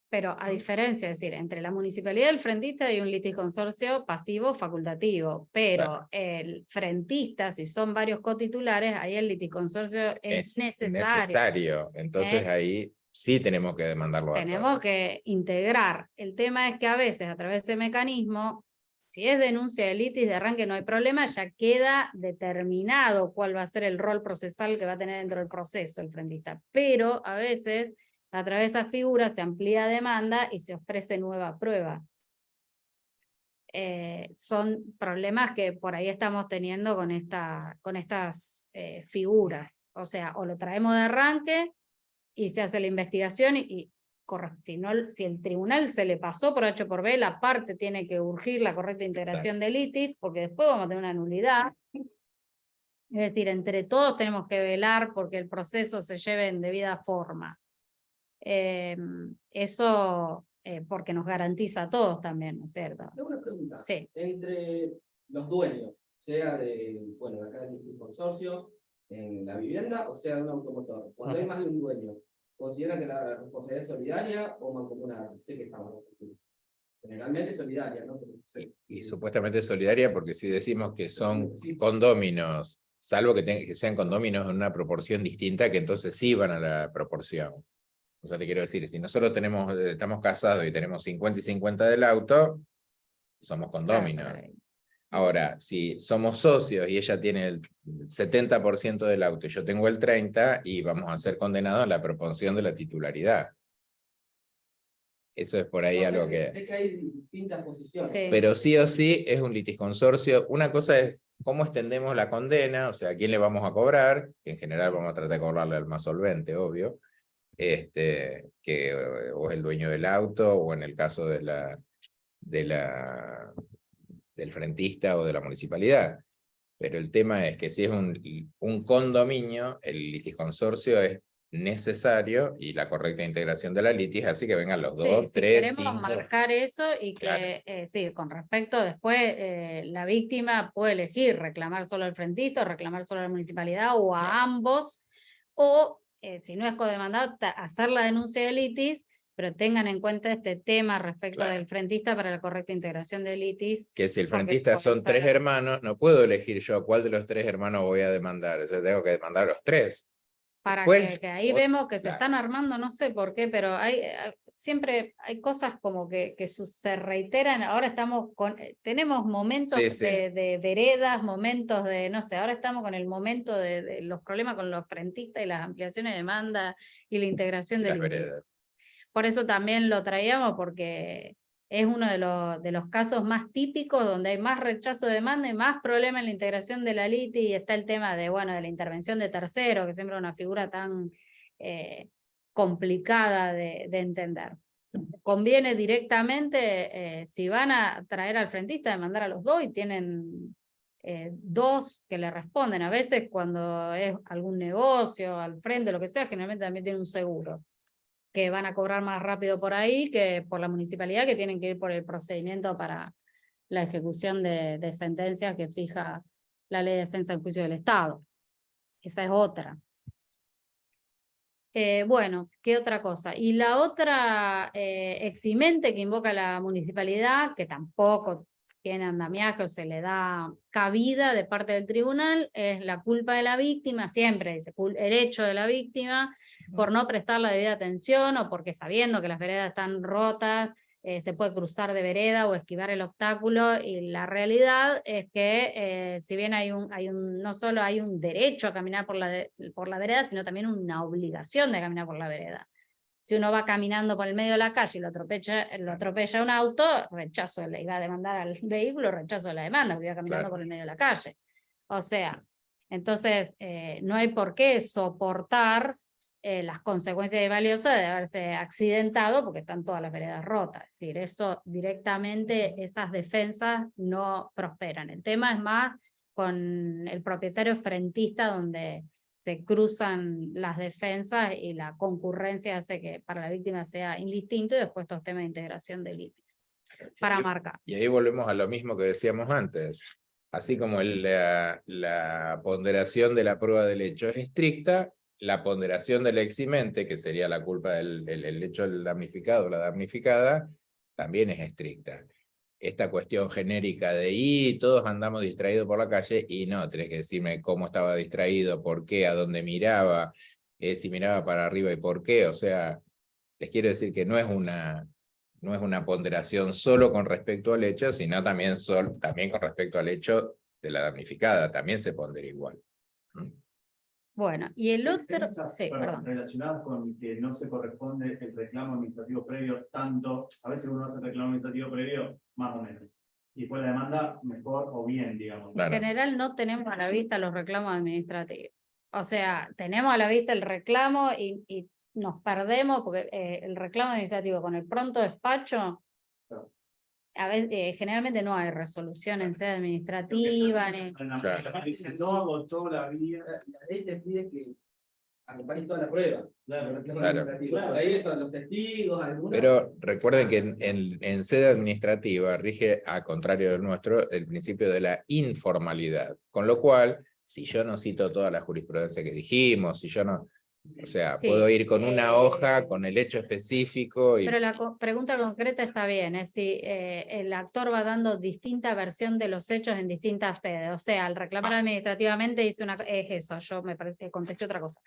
Pero a diferencia, es decir, entre la municipalidad y el frentista hay un litisconsorcio pasivo facultativo, pero el frentista, si son varios cotitulares, ahí el litisconsorcio es necesario. Entonces ahí sí tenemos que demandarlo. Tenemos que integrar. El tema es que a veces a través de ese mecanismo, si es denuncia de litis de arranque no hay problema, ya queda determinado cuál va a ser el rol procesal que va a tener dentro del proceso el frentista. Pero a veces a través de esa figura se amplía demanda y se ofrece nueva prueba. Son problemas que por ahí estamos teniendo con estas figuras. O sea, o lo traemos de arranque y se hace la investigación si el tribunal se le pasó por H por B, la parte tiene que urgir la correcta integración de litis, porque después vamos a tener una nulidad. Es decir, entre todos tenemos que velar porque el proceso se lleve en debida forma. Eso porque nos garantiza a todos también, ¿no es cierto? Tengo una pregunta. Sí. Entre los dueños, sea de acá del consorcio, en la vivienda, o sea de un automotor, cuando hay más de un dueño, ¿considera que la responsabilidad es solidaria o mancomunada? Sé que estamos generalmente solidaria, ¿no? Y supuestamente solidaria, porque si decimos que son condóminos, salvo que sean condóminos en una proporción distinta, que entonces sí van a la proporción. O sea, te quiero decir, si nosotros estamos casados y tenemos 50 y 50 del auto, somos condóminos. Ahora, si somos socios y ella tiene el 70% del auto y yo tengo el 30%, y vamos a ser condenados a la proporción de la titularidad. Eso es por ahí No sé, algo que... Sé que hay distintas posiciones. Sí. Pero sí o sí es un litisconsorcio. Una cosa es cómo extendemos la condena, o sea, a quién le vamos a cobrar, que en general vamos a tratar de cobrarle al más solvente, obvio, que o es el dueño del auto, o en el caso del frentista o de la municipalidad. Pero el tema es que si es un condominio, el litisconsorcio es necesario y la correcta integración de la litis, así que vengan los Sí, dos, si tres, queremos 5. marcar eso y que, Claro. sí, con respecto después, la víctima puede elegir reclamar solo al frentista, o reclamar solo a la municipalidad, o a Claro. ambos, o si no es codemandado, hacer la denuncia de litis, pero tengan en cuenta este tema respecto Claro. del frentista para la correcta integración de litis. Que si el porque frentista puede son ser- 3 hermanos, no puedo elegir yo a cuál de los 3 hermanos voy a demandar. O sea, tengo que demandar a los 3. Para Después, que ahí vemos que se claro. están armando, no sé por qué, pero siempre hay cosas como que se reiteran. Ahora estamos tenemos momentos Sí, sí. de veredas, momentos de, no sé, ahora estamos con el momento de los problemas con los frentistas y las ampliaciones de demanda y la integración Y del las ITIS. veredas. Por eso también lo traíamos, porque es uno de los casos más típicos donde hay más rechazo de demanda y más problema en la integración de la LITI, y está el tema de, bueno, de la intervención de terceros, que siempre es una figura tan complicada de entender. Conviene directamente, si van a traer al frentista, demandar a los dos y tienen dos que le responden. A veces cuando es algún negocio, al frente, lo que sea, generalmente también tiene un seguro, que van a cobrar más rápido por ahí que por la municipalidad, que tienen que ir por el procedimiento para la ejecución de sentencias que fija la Ley de Defensa del Juicio del Estado. Esa es otra. Bueno, ¿qué otra cosa? Y la otra eximente que invoca la municipalidad, que tampoco tiene andamiaje o se le da cabida de parte del tribunal, es la culpa de la víctima. Siempre dice el hecho de la víctima por no prestar la debida atención, o porque sabiendo que las veredas están rotas, se puede cruzar de vereda o esquivar el obstáculo. Y la realidad es que si bien no solo hay un derecho a caminar por la vereda, sino también una obligación de caminar por la vereda. Si uno va caminando por el medio de la calle y lo atropella un auto, y va a demandar al vehículo, rechazo de la demanda, porque iba caminando por el medio de la calle. O sea, entonces no hay por qué soportar las consecuencias valiosas de haberse accidentado, porque están todas las veredas rotas. Es decir, eso directamente, esas defensas no prosperan. El tema es más con el propietario frentista, donde se cruzan las defensas y la concurrencia hace que para la víctima sea indistinto, y después estos temas de integración de litis para marcar. Y ahí volvemos a lo mismo que decíamos antes. Así como la ponderación de la prueba del hecho es estricta, la ponderación del eximente, que sería la culpa del hecho del damnificado o la damnificada, también es estricta. Esta cuestión genérica de todos andamos distraídos por la calle, y no, tenés que decirme cómo estaba distraído, por qué, a dónde miraba, si miraba para arriba y por qué. O sea, les quiero decir que no es una ponderación solo con respecto al hecho, sino también con respecto al hecho de la damnificada, también se pondera igual. Bueno, y el otro... Defensas, Sí, perdón. relacionadas con que no se corresponde el reclamo administrativo previo tanto, a veces uno hace el reclamo administrativo previo más o menos, y después la demanda mejor o bien, digamos. Claro. En general no tenemos a la vista los reclamos administrativos. O sea, tenemos a la vista el reclamo y nos perdemos, porque el reclamo administrativo con el pronto despacho, Claro. a veces, generalmente no hay resolución en sede administrativa. No agotó la vía. La ley te pide que acompañes toda la prueba. Claro, Por ahí son los testigos, algunos. Pero recuerden que en sede administrativa rige, a contrario del nuestro, el principio de la informalidad. Con lo cual, si yo no cito toda la jurisprudencia que dijimos, si yo no... O sea, Sí, puedo ir con una hoja, con el hecho específico. Pero la pregunta concreta está bien, es si el actor va dando distinta versión de los hechos en distintas sedes. O sea, al reclamar administrativamente dice es eso, yo me parece que contesté otra cosa.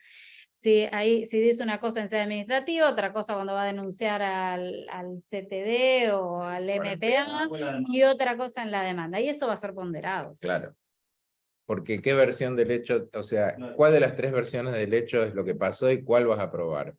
Si dice una cosa en sede administrativa, otra cosa cuando va a denunciar al CTD o al MPA, y otra cosa en la demanda. Y eso va a ser ponderado. ¿Sí? Claro. Porque ¿qué versión del hecho, o sea, cuál de las tres versiones del hecho es lo que pasó y cuál vas a probar?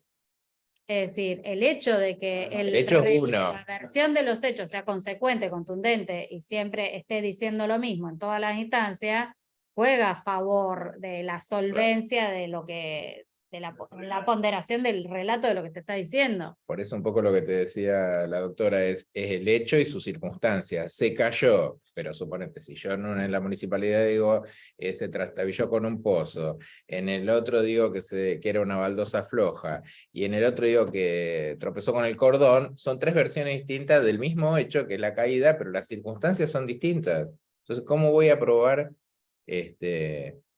Es decir, el hecho de que El hecho es uno. la versión de los hechos sea consecuente, contundente y siempre esté diciendo lo mismo en todas las instancias, juega a favor de la solvencia de lo que, de la ponderación del relato de lo que se está diciendo. Por eso un poco lo que te decía la doctora es el hecho y sus circunstancias. Se cayó, pero suponete, si yo en la municipalidad digo se trastabilló con un pozo, en el otro digo que era una baldosa floja, y en el otro digo que tropezó con el cordón, son tres versiones distintas del mismo hecho que la caída, pero las circunstancias son distintas. Entonces, ¿cómo voy a probar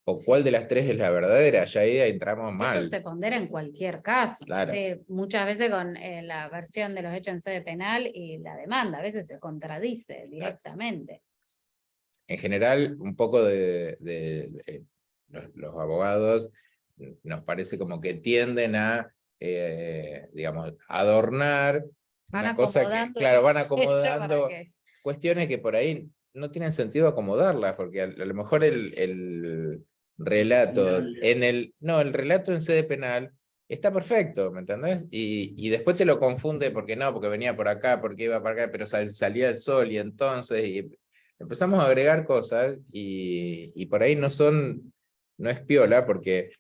o cuál de las tres es la verdadera? Ya ahí entramos mal. Eso se pondera en cualquier caso. Claro. Sí, muchas veces con la versión de los hechos en sede penal y la demanda, a veces se contradice directamente. En general, un poco los abogados nos parece como que tienden a, digamos, adornar una cosa que, claro, van acomodando cuestiones que por ahí no tienen sentido acomodarlas, porque a lo mejor el relato el relato en sede penal está perfecto, ¿me entendés? Y después te lo confunde porque venía por acá, porque iba para acá, pero salía el sol y entonces empezamos a agregar cosas y por ahí no es piola, porque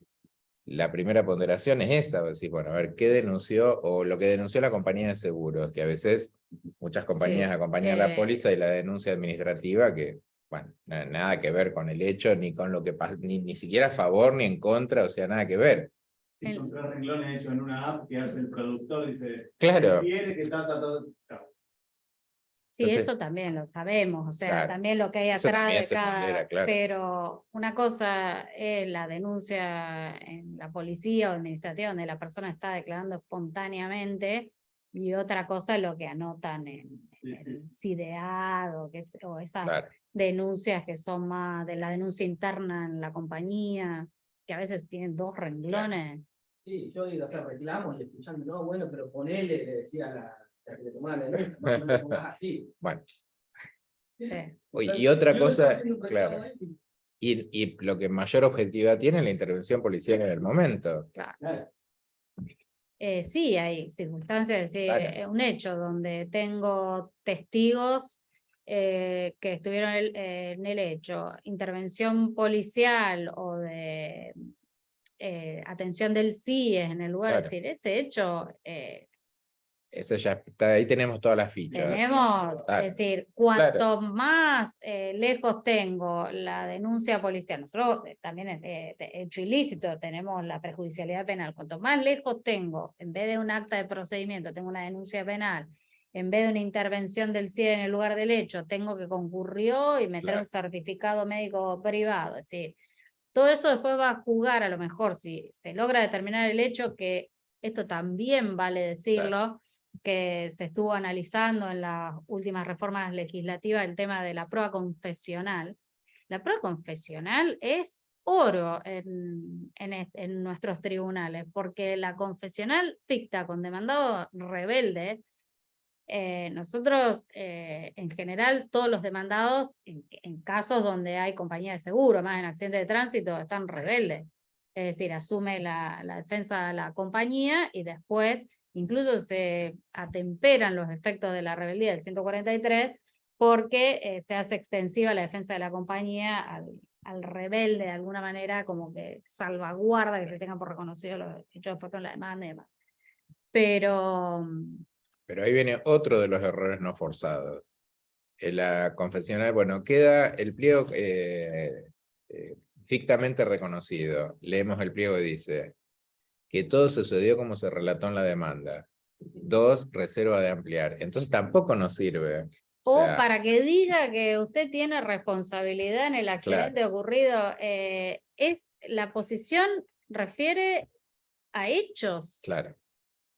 la primera ponderación es esa, decir, bueno, a ver, ¿qué denunció? O lo que denunció la compañía de seguros, que a veces muchas compañías acompañan la póliza y la denuncia administrativa, que, bueno, nada que ver con el hecho, ni con lo que pasa, ni siquiera a favor ni en contra, o sea, nada que ver. Sí, son tres renglones hechos en una app que hace el productor, dice, claro. quiere que Sí, Entonces, eso también lo sabemos, o sea, claro, también lo que hay atrás de cada, pondera, claro. Pero una cosa es la denuncia en la policía o administrativa donde la persona está declarando espontáneamente, y otra cosa es lo que anotan en el CIDEAD o esas denuncias que son más de la denuncia interna en la compañía, que a veces tienen dos renglones. Sí, yo iba a hacer reclamos y escuchando, no, bueno, pero ponele, le decía a la que le tomaba la denuncia, no le pongas así. Bueno. Sí. Y otra cosa, claro, y lo que mayor objetividad tiene es la intervención policial en el momento. Claro. Sí, hay circunstancias, es decir, claro, un hecho donde tengo testigos que estuvieron en el hecho, intervención policial o de atención del CIES en el lugar, claro, es decir, ese hecho... eso ya está, ahí tenemos todas las fichas. Tenemos, claro, es decir, cuanto más lejos tengo la denuncia policial, nosotros también hecho ilícito, tenemos la prejudicialidad penal, cuanto más lejos tengo, en vez de un acta de procedimiento, tengo una denuncia penal, en vez de una intervención del CIE en el lugar del hecho, tengo que concurrió y meter, claro, un certificado médico privado, es decir, todo eso después va a jugar a lo mejor, si se logra determinar el hecho, que esto también vale decirlo, claro, que se estuvo analizando en las últimas reformas legislativas el tema de la prueba confesional. La prueba confesional es oro en nuestros tribunales, porque la confesional ficta con demandado rebelde, nosotros en general todos los demandados en casos donde hay compañía de seguro, más en accidentes de tránsito, están rebeldes, es decir, asume la defensa de la compañía y después incluso se atemperan los efectos de la rebeldía del 143 porque se hace extensiva la defensa de la compañía al rebelde de alguna manera, como que salvaguarda que se tengan por reconocido los hechos después con la demanda y demás. Pero ahí viene otro de los errores no forzados. En la confesional, bueno, queda el pliego fictamente reconocido. Leemos el pliego y dice que todo sucedió como se relató en la demanda. 2, reserva de ampliar. Entonces tampoco nos sirve. O sea, para que diga que usted tiene responsabilidad en el accidente, claro, ocurrido, la posición refiere a hechos. Claro.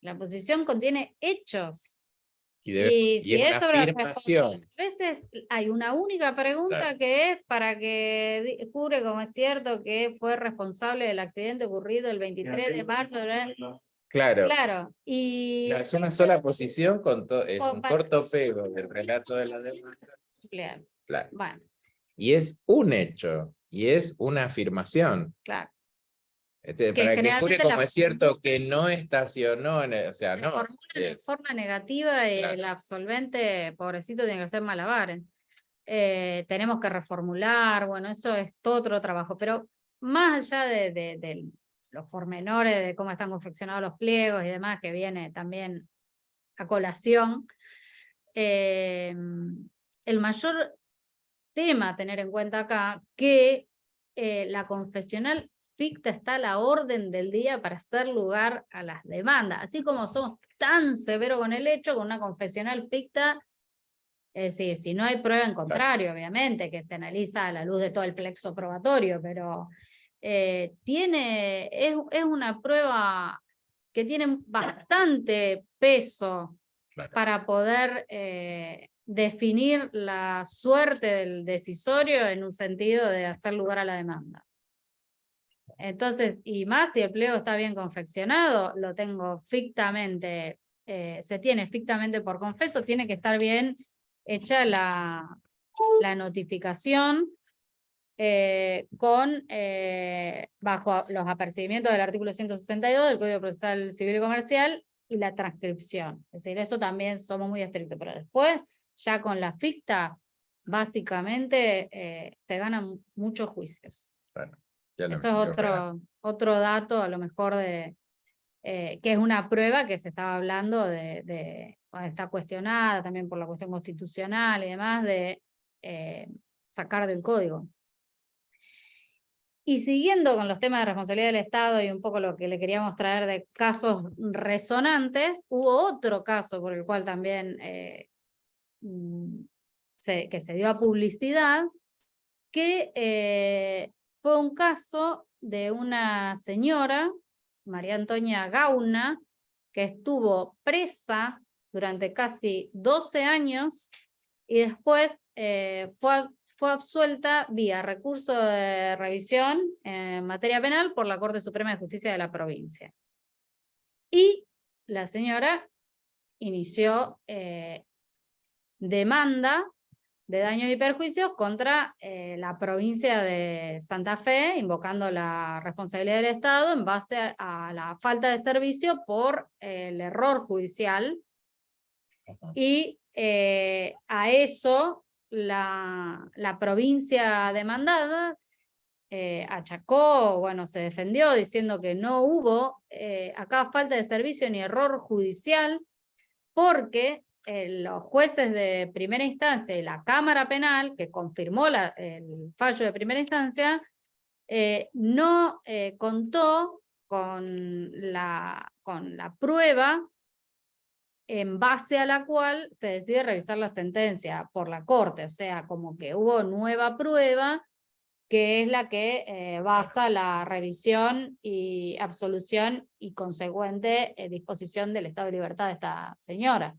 La posición contiene hechos. Y si es es una sobre afirmación. a veces hay una única pregunta Claro. que es para que jure como es cierto que fue responsable del accidente ocurrido el 23 de marzo. Claro, Claro, y no, es una sola posición es un Compa- corto pego del relato de la demanda. Claro, Claro. bueno, Y es un hecho, y es una afirmación. claro. Que Para que jure generalmente como la es cierto que no estacionó, o sea, no. formula de forma negativa y Claro. el absolvente, pobrecito, tiene que hacer malabares. Tenemos que reformular, bueno, eso es todo otro trabajo, pero más allá de los pormenores de cómo están confeccionados los pliegos y demás, que viene también a colación, el mayor tema a tener en cuenta acá, que la confesional ficta está a la orden del día para hacer lugar a las demandas, así como somos tan severos con el hecho, con una confesional ficta. Es decir, si no hay prueba en contrario, obviamente, que se analiza a la luz de todo el plexo probatorio, pero es una prueba que tiene bastante peso para poder definir la suerte del decisorio en un sentido de hacer lugar a la demanda. Entonces, y más si el pliego está bien confeccionado, lo tengo fictamente, se tiene fictamente por confeso, tiene que estar bien hecha la notificación bajo los apercibimientos del artículo 162 del Código Procesal Civil y Comercial y la transcripción. Es decir, eso también somos muy estrictos, pero después, ya con la ficta, básicamente se ganan muchos juicios. Bueno, ya no Eso es otro dato, a lo mejor, que es una prueba que se estaba hablando está cuestionada también por la cuestión constitucional y demás, de sacar del código. Y siguiendo con los temas de responsabilidad del Estado y un poco lo que le queríamos traer de casos resonantes, hubo otro caso por el cual también que se dio a publicidad, que fue un caso de una señora, María Antonia Gauna, que estuvo presa durante casi 12 años y después fue absuelta vía recurso de revisión en materia penal por la Corte Suprema de Justicia de la provincia. Y la señora inició demanda de daños y perjuicios contra la provincia de Santa Fe, invocando la responsabilidad del Estado en base a la falta de servicio por el error judicial. Y a eso la provincia demandada achacó, bueno, se defendió diciendo que no hubo acá falta de servicio ni error judicial, porque los jueces de primera instancia y la Cámara Penal, que confirmó el fallo de primera instancia, no contó con la prueba en base a la cual se decide revisar la sentencia por la Corte, o sea, como que hubo nueva prueba que es la que basa la revisión y absolución y consecuente disposición del estado de libertad de esta señora.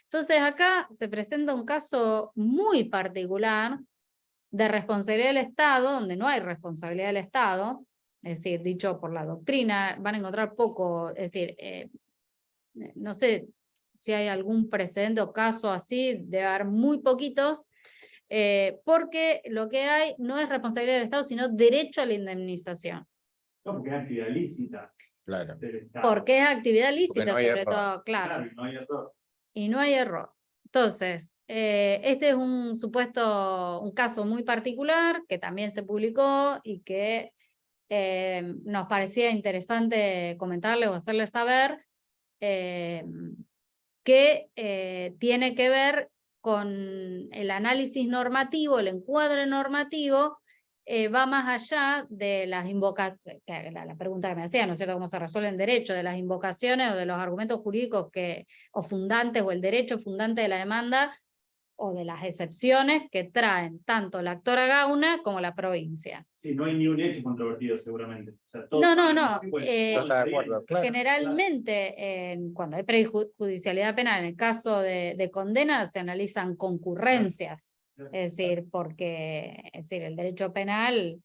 Entonces acá se presenta un caso muy particular de responsabilidad del Estado, donde no hay responsabilidad del Estado, es decir, dicho por la doctrina, van a encontrar poco, es decir, no sé si hay algún precedente o caso así, debe haber muy poquitos, porque lo que hay no es responsabilidad del Estado, sino derecho a la indemnización. No, porque es actividad lícita. Claro. Del Estado. Porque es actividad lícita, no sobre todo, claro. Claro, no hay error. Y no hay error. Entonces, este es un caso muy particular que también se publicó y que nos parecía interesante comentarles o hacerles saber que tiene que ver con el análisis normativo, el encuadre normativo, va más allá de las invocaciones, la pregunta que me hacía, ¿no es cierto?, cómo se resuelve en derecho, de las invocaciones o de los argumentos jurídicos o fundantes, o el derecho fundante de la demanda, o de las excepciones que traen tanto la actora Gauna como la provincia. Sí, no hay ni un hecho controvertido seguramente. O sea, todo No. Yo estaba de acuerdo, claro. Generalmente, cuando hay prejudicialidad penal, en el caso de condena, se analizan concurrencias. Es decir, porque el derecho penal,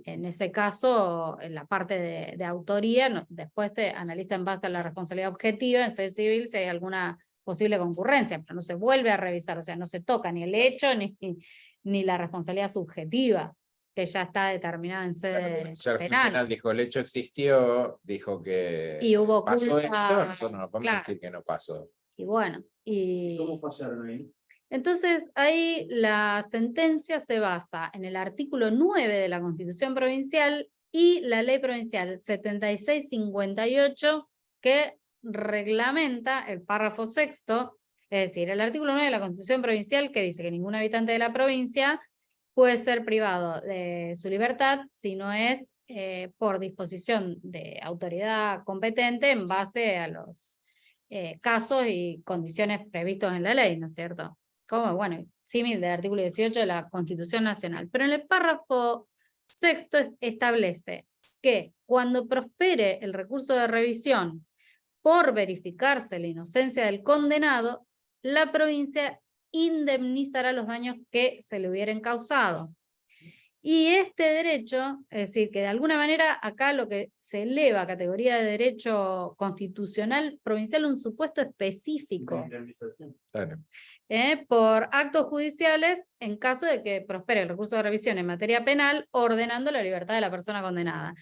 en ese caso, en la parte de autoría, después se analiza en base a la responsabilidad objetiva, en sede civil, si hay alguna posible concurrencia, pero no se vuelve a revisar, o sea, no se toca ni el hecho ni la responsabilidad subjetiva, que ya está determinada en sede Ya el juez penal. penal dijo, el hecho existió, dijo que Y hubo pasó culpa, esto, nosotros no podemos claro. decir que no pasó. Y bueno, ¿Cómo fallaron ahí? entonces ahí la sentencia se basa en el artículo 9 de la Constitución Provincial y la Ley Provincial 7658, que reglamenta el párrafo sexto, es decir, el artículo 9 de la Constitución Provincial, que dice que ningún habitante de la provincia puede ser privado de su libertad si no es por disposición de autoridad competente en base a los casos y condiciones previstos en la ley, ¿no es cierto? Como, bueno, símil del artículo 18 de la Constitución Nacional. Pero en el párrafo sexto establece que cuando prospere el recurso de revisión por verificarse la inocencia del condenado, la provincia indemnizará los daños que se le hubieran causado. Y este derecho, es decir, que de alguna manera acá lo que se eleva a categoría de derecho constitucional provincial, un supuesto específico Claro. por actos judiciales en caso de que prospere el recurso de revisión en materia penal, ordenando la libertad de la persona condenada.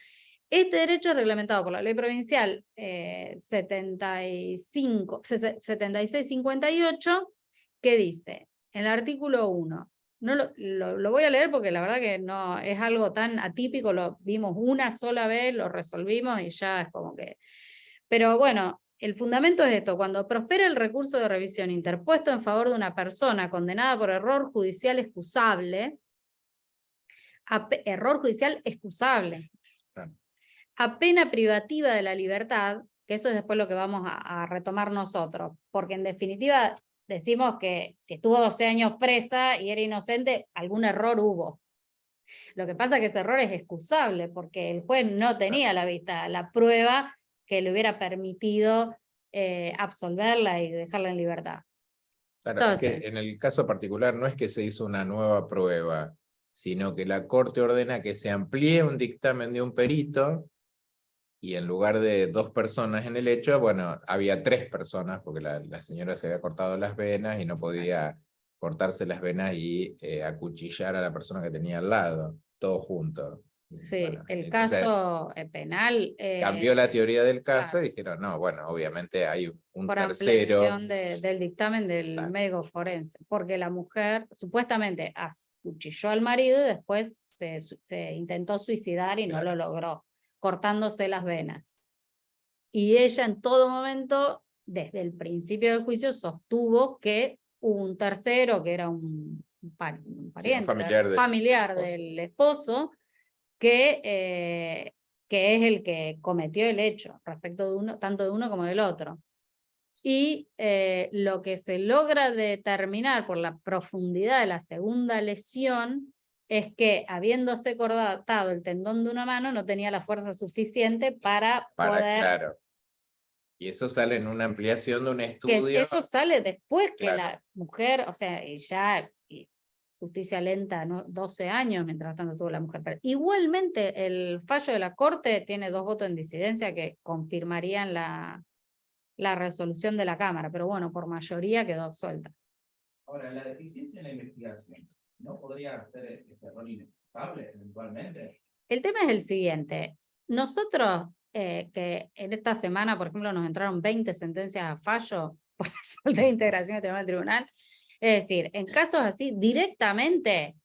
Este derecho es reglamentado por la Ley Provincial 7658, que dice, en el artículo 1, no lo voy a leer porque la verdad que no es algo tan atípico, lo vimos una sola vez, lo resolvimos y ya es como que... Pero bueno, el fundamento es esto: cuando prospera el recurso de revisión interpuesto en favor de una persona condenada por error judicial excusable, a pena privativa de la libertad, que eso es después lo que vamos a retomar nosotros, porque en definitiva decimos que si estuvo 12 años presa y era inocente, algún error hubo. Lo que pasa es que este error es excusable, porque el juez no tenía a la vista la prueba que le hubiera permitido absolverla y dejarla en libertad. Claro, Entonces, es que en el caso particular no es que se hizo una nueva prueba, sino que la Corte ordena que se amplíe un dictamen de un perito y en lugar de 2 personas en el hecho, bueno, había 3 personas porque la señora se había cortado las venas y no podía cortarse las venas y acuchillar a la persona que tenía al lado, todos juntos. sí, Bueno, el entonces, caso penal... cambió la teoría del caso claro, y dijeron, no, bueno, obviamente hay un por tercero. ampliación del dictamen del Claro. médico forense, porque la mujer supuestamente acuchilló al marido y después se intentó suicidar y Claro. no lo logró, cortándose las venas. Y ella en todo momento, desde el principio del juicio, sostuvo que hubo un tercero, que era un pariente, familiar del esposo, que es el que cometió el hecho, respecto de uno, tanto de uno como del otro. Y lo que se logra determinar por la profundidad de la segunda lesión es que, habiéndose cortado el tendón de una mano, no tenía la fuerza suficiente para poder... Claro. Y eso sale en una ampliación de un Que estudio. eso sale después que Claro. la mujer, o sea, ya justicia lenta, ¿no? 12 años, mientras tanto tuvo la mujer. Pero igualmente, el fallo de la Corte tiene 2 votos en disidencia que confirmarían la resolución de la Cámara, pero bueno, por mayoría quedó absuelta. Ahora, la deficiencia en la investigación, ¿no podría ser ese error inevitable eventualmente? El tema es el siguiente. Nosotros, que en esta semana, por ejemplo, nos entraron 20 sentencias a fallo por la falta de integración del tribunal, es decir, en casos así, directamente,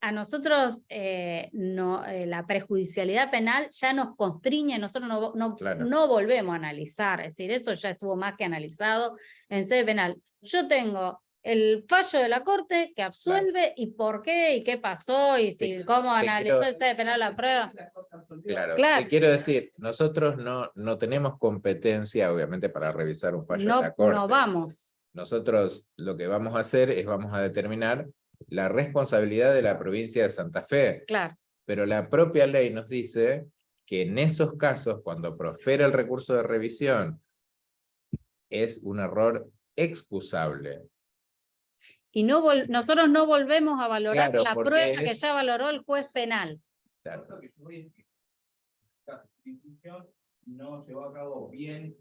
a nosotros la prejudicialidad penal ya nos constriñe, nosotros no volvemos a analizar, es decir, eso ya estuvo más que analizado en sede penal. Yo tengo el fallo de la Corte que absuelve, y por qué, y qué pasó, y si cómo analizó el sede penal la prueba. Claro. Te quiero decir, nosotros no tenemos competencia, obviamente, para revisar un fallo de la Corte. No vamos nosotros lo que vamos a hacer es vamos a determinar la responsabilidad de la provincia de Santa Fe, Claro. pero la propia ley nos dice que en esos casos, cuando prospera el recurso de revisión, es un error excusable. Y nosotros no volvemos a valorar Claro, la porque prueba que es- ya valoró el juez penal. Claro. Lo que yo voy es que la institución no llevó a cabo bien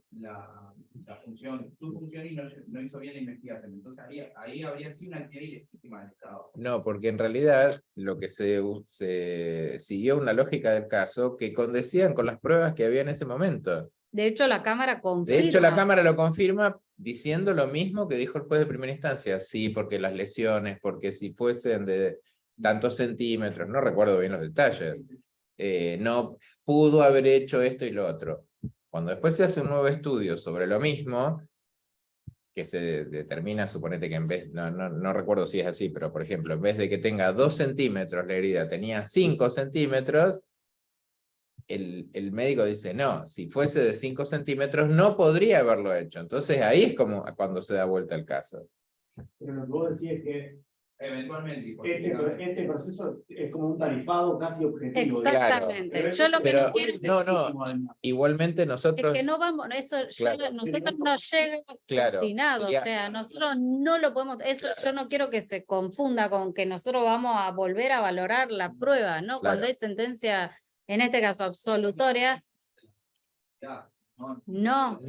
su función y no hizo bien la investigación. Entonces ahí habría sido una actividad ilegítima del Estado. No, porque en realidad lo que se siguió una lógica del caso que condecían con las pruebas que había en ese momento. De hecho, la Cámara confirma. De hecho, la Cámara lo confirma diciendo lo mismo que dijo el juez de primera instancia. Sí, porque las lesiones, porque si fuesen de tantos centímetros, no recuerdo bien los detalles, no pudo haber hecho esto y lo otro. Cuando después se hace un nuevo estudio sobre lo mismo, que se determina, suponete que en vez, no recuerdo si es así, pero por ejemplo, en vez de que tenga 2 centímetros la herida, tenía 5 centímetros, el médico dice, no, si fuese de 5 centímetros no podría haberlo hecho. Entonces ahí es como cuando se da vuelta el caso. Pero lo que vos decís es que Eventualmente. este proceso es como un tarifado casi objetivo. Exactamente. Claro. Yo lo que Pero no quiero es igualmente nosotros... que no vamos, eso Claro. nosotros nos llega Claro. cocinado, Sí, o sea, nosotros no lo podemos, eso Claro. yo no quiero que se confunda con que nosotros vamos a volver a valorar la prueba, ¿no? Claro. Cuando hay sentencia, en este caso absolutoria, no. No,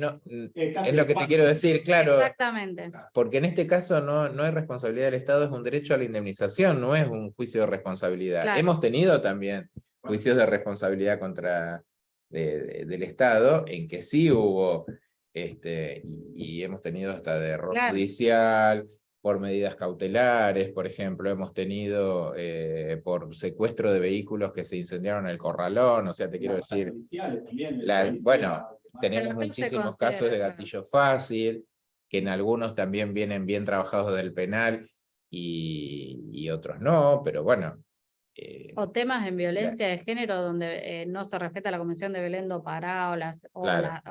es lo que te quiero decir, claro, Exactamente. porque en este caso no es responsabilidad del Estado, es un derecho a la indemnización, no es un juicio de responsabilidad. Claro. Hemos tenido también juicios de responsabilidad contra del Estado, en que sí hubo, y hemos tenido hasta de error Claro. judicial, por medidas cautelares, por ejemplo, hemos tenido por secuestro de vehículos que se incendiaron en el Corralón, o sea, te quiero decir, bueno, tenemos Pero se muchísimos considera, casos de claro. gatillo fácil, que en algunos también vienen bien trabajados del penal y otros no, pero bueno. O temas en violencia de género donde no se respeta la Convención de Belén do Pará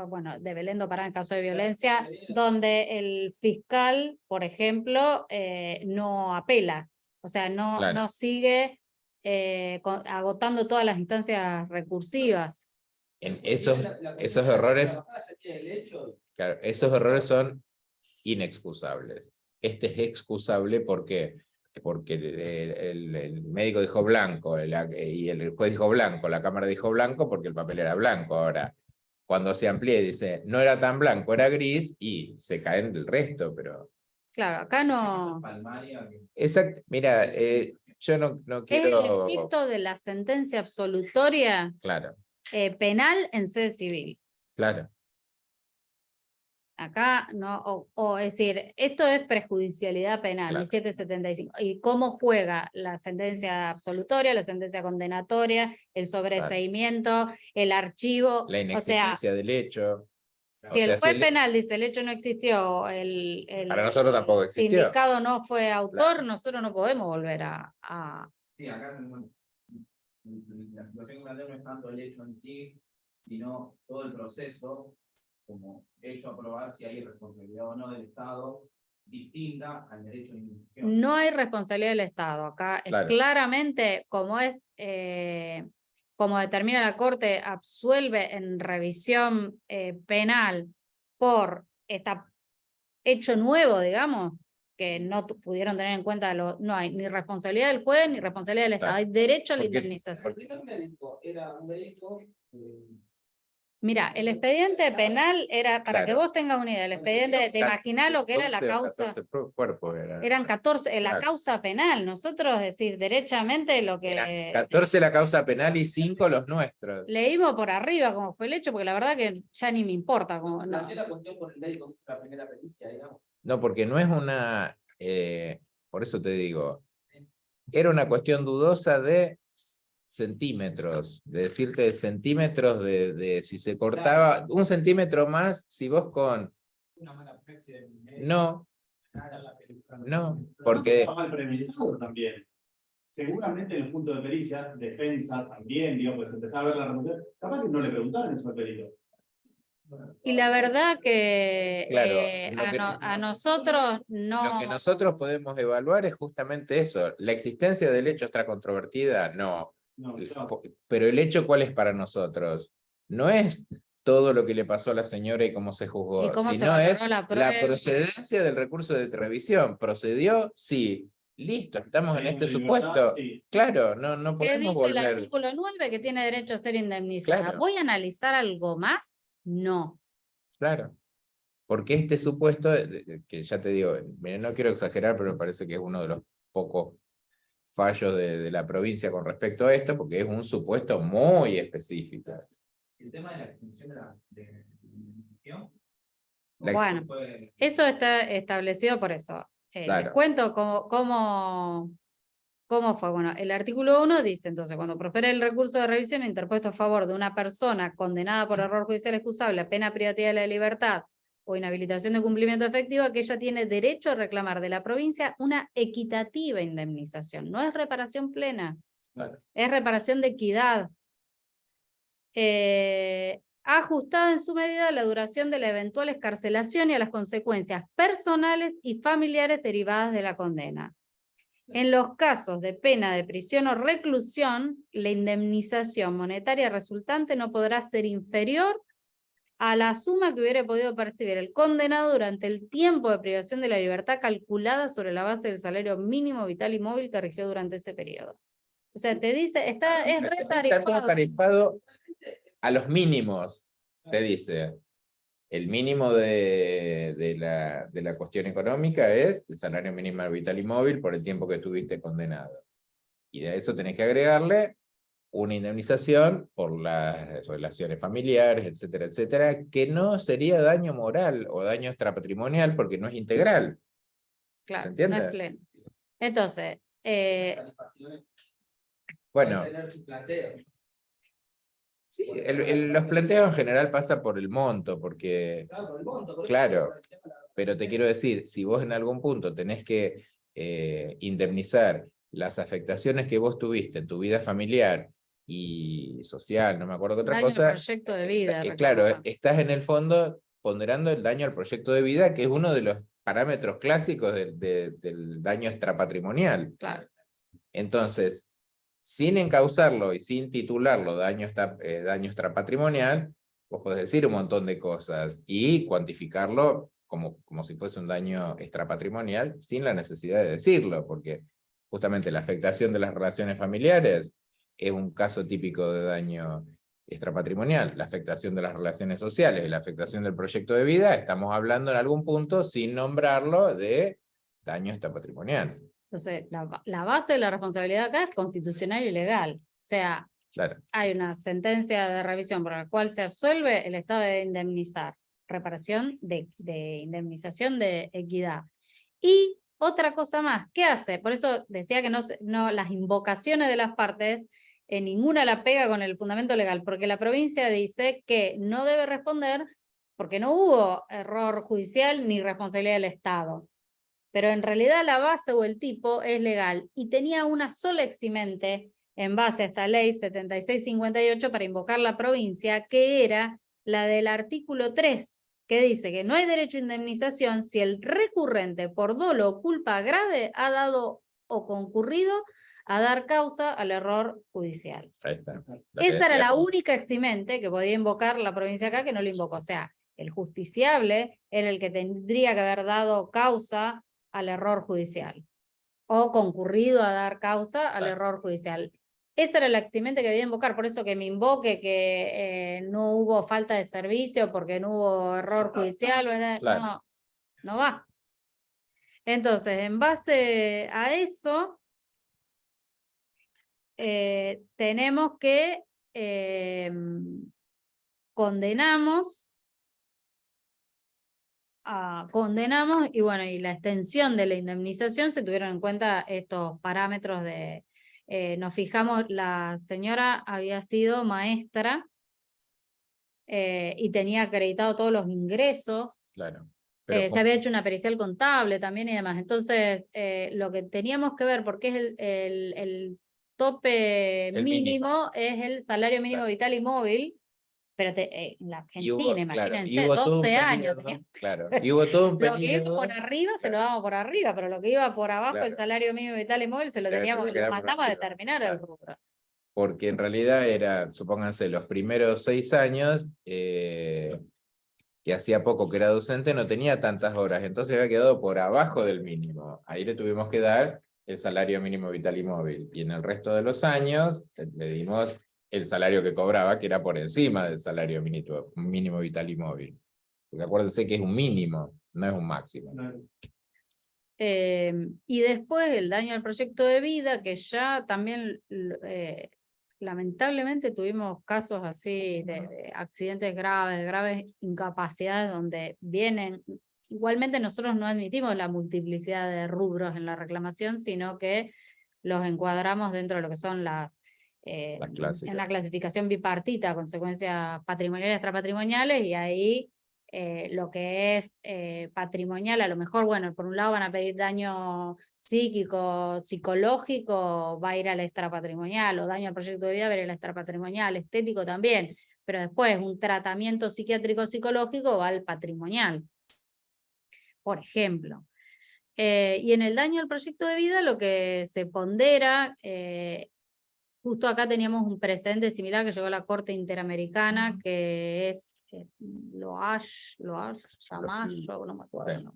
bueno, de Belén do Pará en caso de violencia, donde el fiscal, por ejemplo, no apela, o sea, no sigue agotando todas las instancias recursivas. En esos errores, claro, esos errores son inexcusables. Este es excusable porque el médico dijo blanco y el juez dijo blanco, la Cámara dijo blanco porque el papel era blanco. Ahora, cuando se amplía y dice no era tan blanco, era gris, y se caen del resto, pero... Claro, acá no... Exacto, mira, yo no quiero... Es el efecto de la sentencia absolutoria Claro, penal en sede civil. claro. Acá no, es decir, esto es prejudicialidad penal, Claro. 1775. ¿Y cómo juega la sentencia absolutoria, la sentencia condenatoria, el sobreseimiento, el archivo? La inexistencia del hecho. Si el juez penal dice el hecho no existió, para nosotros tampoco existió. Sindicado no fue autor, Claro. nosotros no podemos volver a... Sí, acá la situación que plantea no es tanto el hecho en sí, sino todo el proceso, como hecho a probar si hay responsabilidad o no del Estado, distinta al derecho de indemnización. No hay responsabilidad del Estado. Acá es Claro. claramente, como determina la Corte, absuelve en revisión penal por este hecho nuevo, digamos, que no pudieron tener en cuenta, no hay ni responsabilidad del juez ni responsabilidad del Estado, Claro. hay derecho a la Porque- indemnización. El primer médico era un médico... Mira, el expediente penal era, para Claro. que vos tengas una idea, el expediente, te imaginás lo que era la 12 o causa, 14 cuerpos era. eran 14, la Claro. causa penal, nosotros, es decir, derechamente lo Era que 14 la causa penal y 5 los nuestros. leímos por arriba como fue el hecho, porque la verdad que ya ni me importa. Como, no. Planteé la cuestión por el médico que hizo la primera pericia, digamos. No, porque no es una... por eso te digo, era una cuestión dudosa de centímetros, de decirte centímetros de si se cortaba un centímetro más, si vos con... Una mala praxis del médico. No, porque... Está mal premeditado también. Seguramente en el punto de pericia, defensa también, digo, pues empezar a ver la remoción. Capaz que no le preguntaron eso al perito. Y la verdad que Claro, a nosotros no. lo que nosotros podemos evaluar es justamente eso, la existencia del hecho extracontrovertida, no. No, claro. Pero el hecho, ¿cuál es para nosotros? No es todo lo que le pasó a la señora y cómo se ¿Y juzgó, cómo se sino valoró es la la prueba? procedencia del recurso de revisión. ¿Procedió? Sí. Listo, estamos en Hay este una libertad, supuesto. sí. Claro, no ¿Qué podemos dice el volver. artículo 9? Que tiene derecho a ser indemnizada. Claro, ¿Voy a analizar algo más? No. claro. Porque este supuesto, que ya te digo, miren, no quiero exagerar, pero me parece que es uno de los pocos fallos de la provincia con respecto a esto, porque es un supuesto muy específico. El tema de la extensión de indemnización. La Bueno, eso está establecido por eso. Les Claro. cuento cómo fue. Bueno, el artículo 1 dice entonces, cuando prospere el recurso de revisión interpuesto a favor de una persona condenada por error judicial excusable a pena privativa de la libertad o inhabilitación de cumplimiento efectivo, aquella tiene derecho a reclamar de la provincia una equitativa indemnización. No es reparación plena, Claro. es reparación de equidad. Ajustada en su medida a la duración de la eventual excarcelación y a las consecuencias personales y familiares derivadas de la condena. En los casos de pena de prisión o reclusión, la indemnización monetaria resultante no podrá ser inferior a la suma que hubiera podido percibir el condenado durante el tiempo de privación de la libertad calculada sobre la base del salario mínimo vital y móvil que rigió durante ese periodo. O sea, te dice, es Está todo tarifado a los mínimos, te dice. El mínimo de la cuestión económica es el salario mínimo vital y móvil por el tiempo que estuviste condenado. Y de eso tenés que agregarle una indemnización por las relaciones familiares, etcétera, etcétera, que no sería daño moral o daño extrapatrimonial porque no es integral. Claro, ¿Se entiende? no es pleno. Entonces, Bueno, tener su planteo. sí, los planteos en general pasa por el monto, porque, Claro, el monto, por eso claro, el tema de la- pero te quiero decir, si vos en algún punto tenés que indemnizar las afectaciones que vos tuviste en tu vida familiar y social, no me acuerdo qué otra daño al cosa, proyecto de vida. claro, reclamaba. estás en el fondo ponderando el daño al proyecto de vida, que es uno de los parámetros clásicos del daño extrapatrimonial. Claro. Entonces, sin encauzarlo y sin titularlo daño extrapatrimonial, vos podés decir un montón de cosas y cuantificarlo como si fuese un daño extrapatrimonial sin la necesidad de decirlo, porque justamente la afectación de las relaciones familiares es un caso típico de daño extrapatrimonial. La afectación de las relaciones sociales y la afectación del proyecto de vida, estamos hablando en algún punto, sin nombrarlo, de daño extrapatrimonial. Entonces, la base de la responsabilidad acá es constitucional y legal. O sea, Claro. hay una sentencia de revisión por la cual se absuelve, el Estado debe indemnizar. Reparación de indemnización de equidad. Y otra cosa más, ¿qué hace? Por eso decía que no las invocaciones de las partes, ninguna la pega con el fundamento legal, porque la provincia dice que no debe responder porque no hubo error judicial ni responsabilidad del Estado. Pero en realidad la base o el tipo es legal y tenía una sola eximente en base a esta ley 7658 para invocar la provincia, que era la del artículo 3, que dice que no hay derecho a indemnización si el recurrente por dolo o culpa grave ha dado o concurrido a dar causa al error judicial. Ahí está. Esa era la única eximente que podía invocar la provincia acá, que no lo invocó. O sea, el justiciable era el que tendría que haber dado causa al error judicial o concurrido a dar causa al error judicial. Esa era la eximente que debía invocar, por eso que me invoque que no hubo falta de servicio porque no hubo error judicial, Claro. no va. Entonces, en base a eso, tenemos que condenamos y bueno, y la extensión de la indemnización se tuvieron en cuenta estos parámetros de, nos fijamos, la señora había sido maestra y tenía acreditado todos los ingresos, Claro. se había hecho una pericial contable también y demás, entonces lo que teníamos que ver, porque es el tope El mínimo, es el salario mínimo Claro. vital y móvil, Pero en la Y hubo, Argentina, claro, imagínense, y hubo todo un 12 años. periodo, teníamos. claro, y hubo todo un Lo que iba periodo, por arriba se lo claro, damos por arriba, pero lo que iba por abajo, el claro, salario mínimo vital y móvil, se lo se teníamos, que lo quedar por mandamos a arriba, determinar el claro. rubro. Porque en realidad era, supónganse, los primeros 6 años, que hacía poco que era docente, no tenía tantas horas, entonces había quedado por abajo del mínimo. Ahí le tuvimos que dar el salario mínimo vital y móvil. Y en el resto de los años le dimos el salario que cobraba, que era por encima del salario mínimo vital y móvil. Porque acuérdense que es un mínimo, no es un máximo. Y después el daño al proyecto de vida, que ya también lamentablemente tuvimos casos así de accidentes graves incapacidades donde vienen, igualmente nosotros no admitimos la multiplicidad de rubros en la reclamación, sino que los encuadramos dentro de lo que son las clásicas. en la clasificación bipartita, consecuencias patrimoniales y extrapatrimoniales, y ahí lo que es patrimonial, a lo mejor, bueno, por un lado van a pedir daño psíquico, psicológico, va a ir al extrapatrimonial, o daño al proyecto de vida va a ir al extrapatrimonial, estético también, pero después un tratamiento psiquiátrico psicológico va al patrimonial, por ejemplo. Y en el daño al proyecto de vida lo que se pondera, justo acá teníamos un precedente similar que llegó a la Corte Interamericana, que es Tamayo, no me acuerdo. No.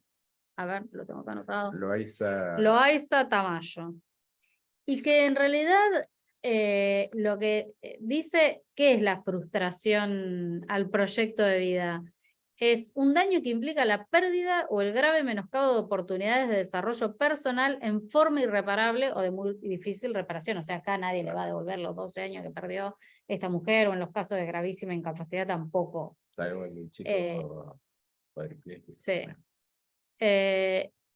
A ver, lo tengo acá anotado. Loaiza Tamayo. Y que en realidad lo que dice, ¿qué es la frustración al proyecto de vida? Es un daño que implica la pérdida o el grave menoscabo de oportunidades de desarrollo personal en forma irreparable o de muy difícil reparación. O sea, acá nadie le va a devolver los 12 años que perdió esta mujer, o en los casos de gravísima incapacidad tampoco. Sí.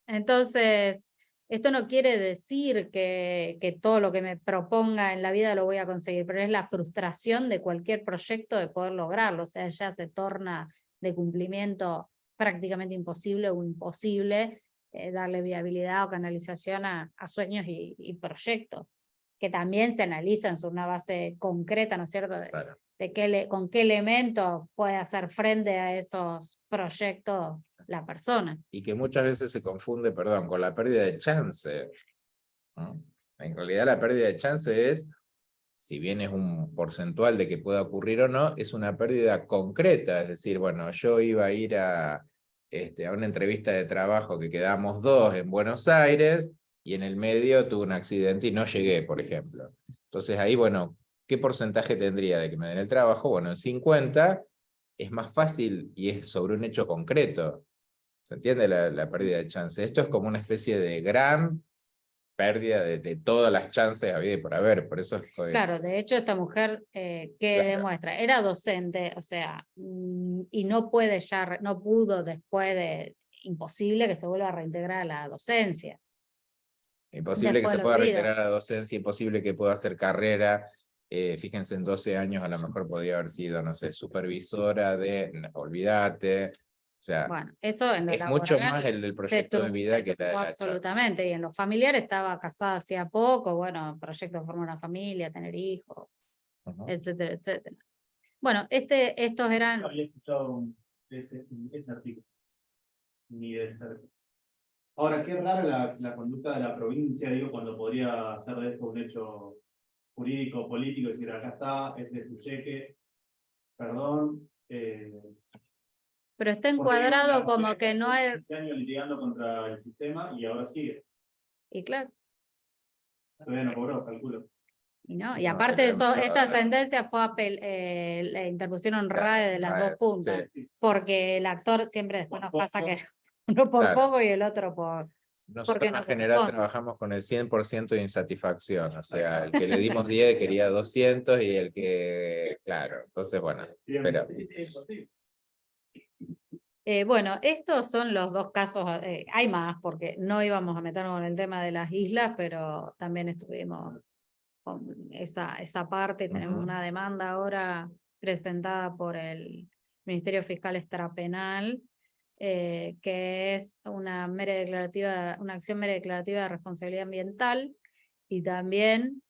Entonces, esto no quiere decir que todo lo que me proponga en la vida lo voy a conseguir, pero es la frustración de cualquier proyecto de poder lograrlo. O sea, ya se torna de cumplimiento prácticamente imposible o imposible darle viabilidad o canalización a sueños y proyectos, que también se analizan sobre una base concreta, ¿no es cierto? Claro. Con qué elementos puede hacer frente a esos proyectos la persona. Y que muchas veces se confunde, perdón, con la pérdida de chance, ¿no? En realidad la pérdida de chance es, si bien es un porcentual de que pueda ocurrir o no, es una pérdida concreta. Es decir, bueno, yo iba a ir a una entrevista de trabajo que quedamos 2 en Buenos Aires y en el medio tuve un accidente y no llegué, por ejemplo. Entonces ahí, bueno, ¿qué porcentaje tendría de que me den el trabajo? Bueno, en 50 es más fácil y es sobre un hecho concreto. ¿Se entiende la pérdida de chance? Esto es como una especie de gran pérdida de todas las chances había y por haber, por eso es Claro, de hecho esta mujer que demuestra, era docente, o sea, y no pudo después de, imposible que se vuelva a reintegrar a la docencia. Imposible que se pueda reintegrar a la docencia, imposible que pueda hacer carrera. Fíjense, en 12 años a lo mejor podría haber sido, no sé, supervisora de, olvídate. O sea, bueno, eso en es mucho más el del proyecto de vida que la de la absolutamente, chance. Y en lo familiar estaba casada hacía poco, bueno, proyecto de formar una familia, tener hijos, etcétera, etcétera. Bueno, estos eran... No había escuchado ese artículo, ni de cerca. Ahora, qué rara la conducta de la provincia, digo, cuando podría hacer de esto un hecho jurídico, político, decir, acá está, este es tu cheque, perdón. Pero está encuadrado como que no es... 15 años litigando contra el sistema y ahora sigue. Y claro. Todavía no cobró, calculo. Y aparte de eso, esta sentencia fue la interpusieron RAE de las dos puntas, sí. Porque el actor siempre después nos pasa que uno por poco y el otro por... Nosotros en general trabajamos con el 100% de insatisfacción, o sea, el que le dimos 10 quería 200 y el que, claro, entonces bueno, pero... Bueno, estos son los dos casos, hay más porque no íbamos a meternos en el tema de las islas, pero también estuvimos con esa parte. Tenemos una demanda ahora presentada por el Ministerio Fiscal Extrapenal, que es una acción mera declarativa de responsabilidad ambiental, y también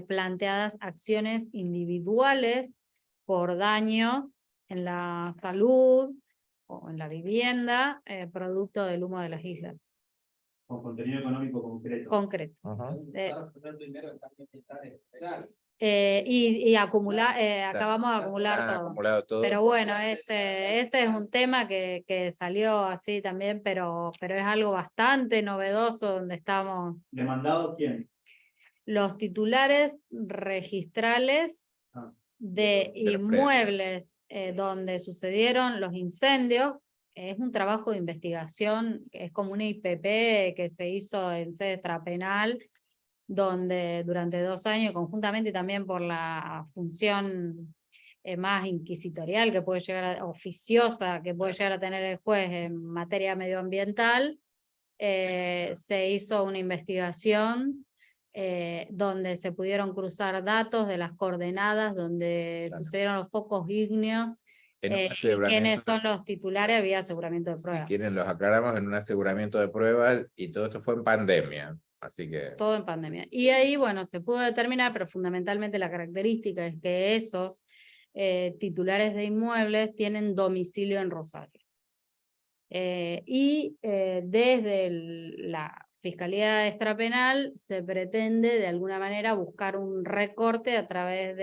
planteadas acciones individuales por daño en la salud o en la vivienda, producto del humo de las islas. Con contenido económico concreto. Concreto. Ajá. Y acumular, acabamos de acumular Ah, todo. acumulado todo. Pero bueno, este es un tema que salió así también, pero es algo bastante novedoso donde estamos. ¿Demandado quién? Los titulares registrales Ah, de de los inmuebles donde sucedieron los incendios. Es un trabajo de investigación, es como una IPP que se hizo en sede extrapenal, donde durante 2 años, conjuntamente y también por la función más inquisitorial que puede llegar oficiosa que puede llegar a tener el juez en materia medioambiental, se hizo una investigación donde se pudieron cruzar datos de las coordenadas donde sucedieron los focos ígneos, En un y aseguramiento, quiénes son los titulares, había aseguramiento de si pruebas. quieren los aclaramos, en un aseguramiento de pruebas, y todo esto fue en pandemia, así que... Todo en pandemia. Y ahí, bueno, se pudo determinar, pero fundamentalmente la característica es que esos titulares de inmuebles tienen domicilio en Rosario. Desde la Fiscalía Extrapenal se pretende de alguna manera buscar un recorte a través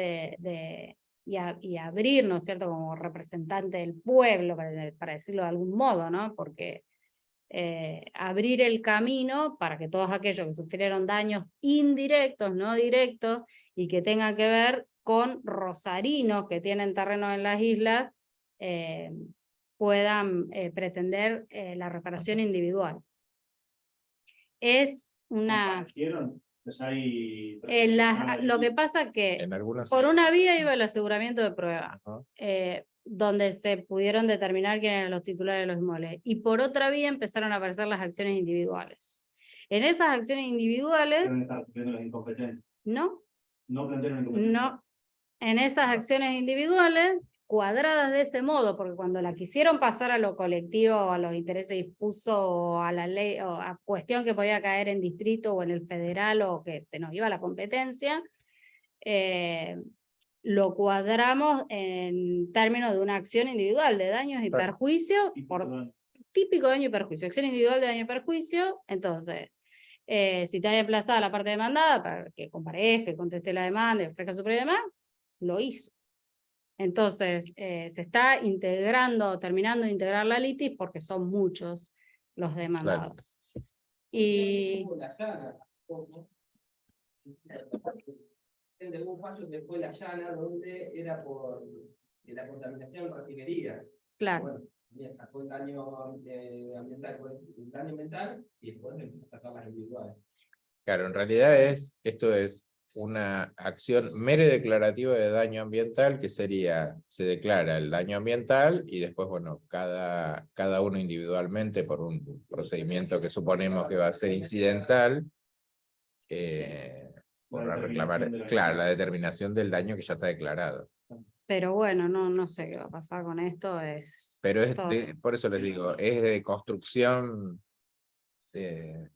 y abrir, ¿no es cierto?, como representante del pueblo, para decirlo de algún modo, ¿no? Porque abrir el camino para que todos aquellos que sufrieron daños indirectos, no directos, y que tengan que ver con rosarinos que tienen terreno en las islas, puedan pretender la reparación individual. Es una... ¿Aparecieron? Ya hay... lo que pasa que En algunos por sí. una vía iba el aseguramiento de pruebas, Ajá. donde se pudieron determinar quiénes eran los titulares de los inmuebles, y por otra vía empezaron a aparecer las acciones individuales. En esas acciones individuales, Deben estar sufriendo las incompetencias. no, No plantearon incompetencias. no, en esas acciones individuales, cuadradas de ese modo, porque cuando la quisieron pasar a lo colectivo, a los intereses dispuso, o a la ley, o a cuestión que podía caer en distrito o en el federal, o que se nos iba la competencia, lo cuadramos en términos de una acción individual de daños y perjuicios, típico daño y perjuicio, acción individual de daño y perjuicio. Entonces, si te hay emplazada la parte demandada para que comparezca, que conteste la demanda y ofrezca su prueba, lo hizo. Entonces, se está terminando de integrar la litis porque son muchos los demandados. Claro. Y... Hubo un fallo que fue La Llana, donde era por la contaminación en refinería. Claro. Bueno, también sacó el daño ambiental, y después empezó a sacar las individuales. Claro, en realidad esto es una acción mera declarativa de daño ambiental, que sería, se declara el daño ambiental y después, bueno, cada uno individualmente por un procedimiento que suponemos que va a ser incidental, podrá reclamar, claro, la determinación del daño que ya está declarado. Pero bueno, no sé qué va a pasar con esto. Pero por eso les digo, es de construcción, de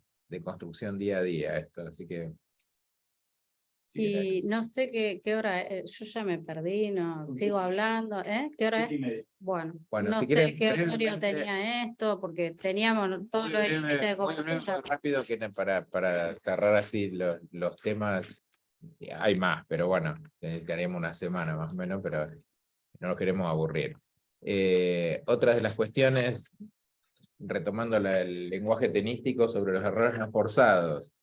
construcción día a día esto, así que... Y no sé qué hora es, yo ya me perdí, no sigo hablando, ¿Qué hora es? Bueno, no si sé quieren, qué horario tenía esto, porque teníamos todo lo de muy rápido, que para cerrar así los temas. Hay más, pero bueno, necesitaríamos una semana más o menos, pero no nos queremos aburrir. Otras de las cuestiones, retomando el lenguaje tenístico sobre los errores no forzados,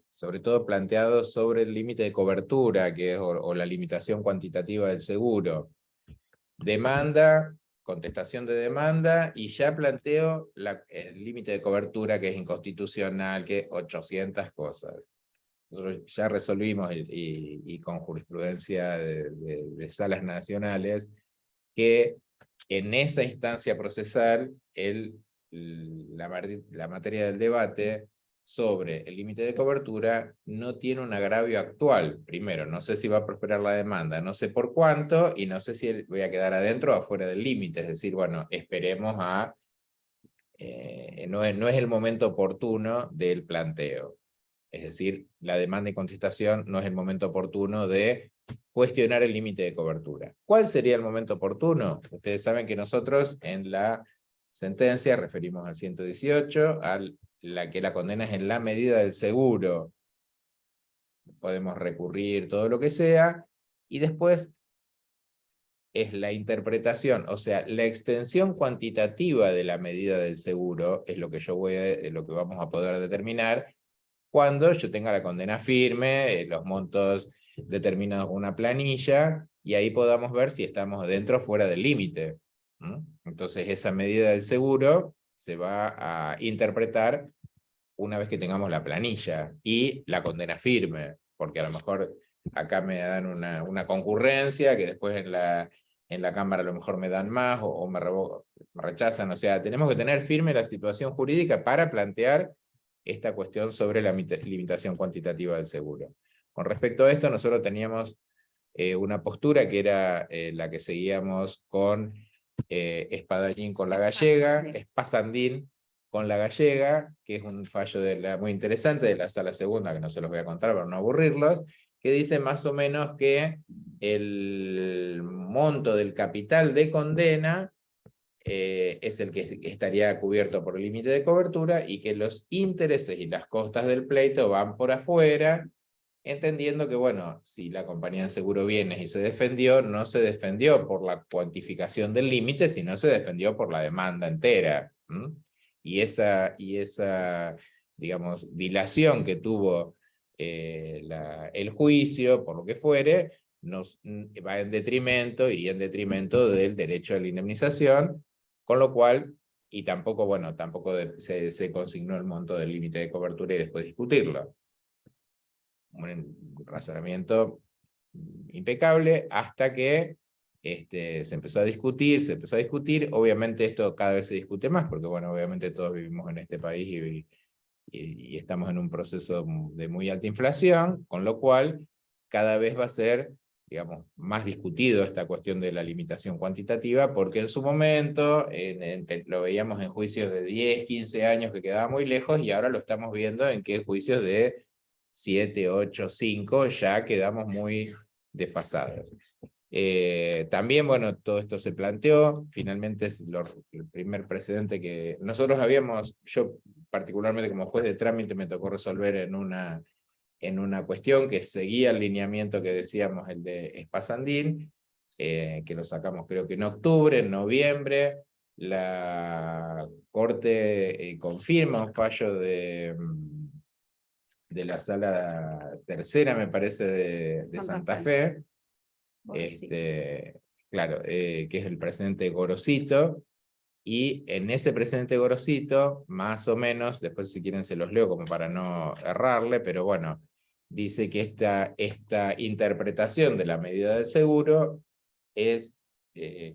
sobre todo planteados sobre el límite de cobertura, que es, o la limitación cuantitativa del seguro. Demanda, contestación de demanda, y ya planteo el límite de cobertura, que es inconstitucional, que 800 cosas. Nosotros ya resolvimos, y con jurisprudencia de salas nacionales, que en esa instancia procesal la materia del debate sobre el límite de cobertura no tiene un agravio actual. Primero, no sé si va a prosperar la demanda, no sé por cuánto, y no sé si voy a quedar adentro o afuera del límite. Es decir, bueno, esperemos a... no es el momento oportuno del planteo. Es decir, la demanda y contestación no es el momento oportuno de cuestionar el límite de cobertura. ¿Cuál sería el momento oportuno? Ustedes saben que nosotros en la sentencia referimos al 118, a la que la condena es en la medida del seguro. Podemos recurrir todo lo que sea, y después es la interpretación, o sea, la extensión cuantitativa de la medida del seguro es lo que lo que vamos a poder determinar cuando yo tenga la condena firme, los montos determinados con una planilla, y ahí podamos ver si estamos dentro o fuera del límite. Entonces esa medida del seguro se va a interpretar una vez que tengamos la planilla y la condena firme, porque a lo mejor acá me dan una concurrencia que después en la Cámara a lo mejor me dan más o me rechazan. O sea, tenemos que tener firme la situación jurídica para plantear esta cuestión sobre la limitación cuantitativa del seguro. Con respecto a esto, nosotros teníamos una postura que era la que seguíamos con Espadachín con la gallega, Espasandín con la gallega, que es un fallo muy interesante de la Sala Segunda, que no se los voy a contar para no aburrirlos, que dice más o menos que el monto del capital de condena es el que estaría cubierto por el límite de cobertura, y que los intereses y las costas del pleito van por afuera, entendiendo que, bueno, si la compañía de seguro bienes y se defendió, no se defendió por la cuantificación del límite, sino se defendió por la demanda entera. Y esa, digamos, dilación que tuvo el juicio, por lo que fuere, nos va en detrimento, iría en detrimento del derecho a la indemnización, con lo cual, y tampoco, bueno, tampoco se consignó el monto del límite de cobertura y después discutirlo. Un razonamiento impecable hasta que se empezó a discutir, obviamente esto cada vez se discute más, porque bueno, obviamente todos vivimos en este país y estamos en un proceso de muy alta inflación, con lo cual cada vez va a ser, digamos, más discutido esta cuestión de la limitación cuantitativa, porque en su momento lo veíamos en juicios de 10, 15 años que quedaba muy lejos, y ahora lo estamos viendo en que juicios de 7, 8, 5 ya quedamos muy desfasados. También, bueno, todo esto se planteó, finalmente es el primer precedente que nosotros yo particularmente como juez de trámite me tocó resolver en una cuestión que seguía el lineamiento que decíamos, el de Espasandín, que lo sacamos creo que en octubre, en noviembre, la Corte confirma un fallo de la Sala Tercera, me parece, de Santa Fe. Claro, que es el precedente Gorosito, y en ese precedente Gorosito, más o menos, después si quieren se los leo como para no errarle, pero bueno, dice que esta interpretación de la medida del seguro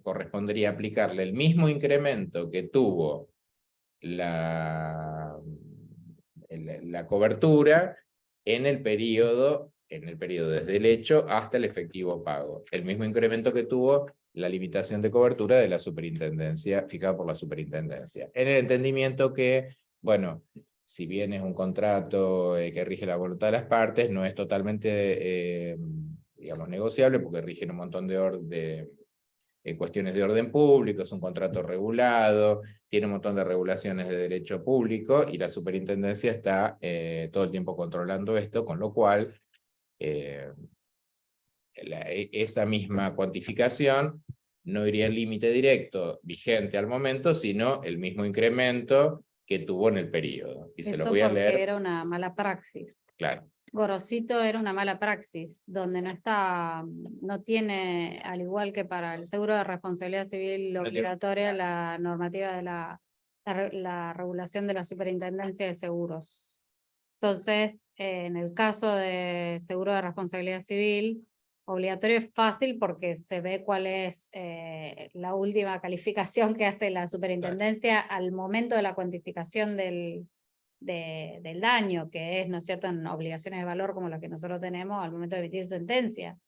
correspondería aplicarle el mismo incremento que tuvo la cobertura en el periodo desde el hecho hasta el efectivo pago. El mismo incremento que tuvo la limitación de cobertura de la superintendencia, fijada por la superintendencia. En el entendimiento que, bueno, si bien es un contrato que rige la voluntad de las partes, no es totalmente, digamos, negociable, porque rige un montón de cuestiones de orden público, es un contrato regulado, tiene un montón de regulaciones de derecho público, y la superintendencia está todo el tiempo controlando esto, con lo cual esa misma cuantificación no iría al límite directo vigente al momento, sino el mismo incremento que tuvo en el periodo. Y eso se los voy a leer. era una mala praxis. Claro. Gorosito era una mala praxis, donde no tiene, al igual que para el seguro de responsabilidad civil obligatoria, la normativa de la regulación de la superintendencia de seguros. Entonces, en el caso de seguro de responsabilidad civil obligatorio es fácil porque se ve cuál es la última calificación que hace la superintendencia al momento de la cuantificación del daño, que es, ¿no es cierto?, en obligaciones de valor como las que nosotros tenemos al momento de emitir sentencia,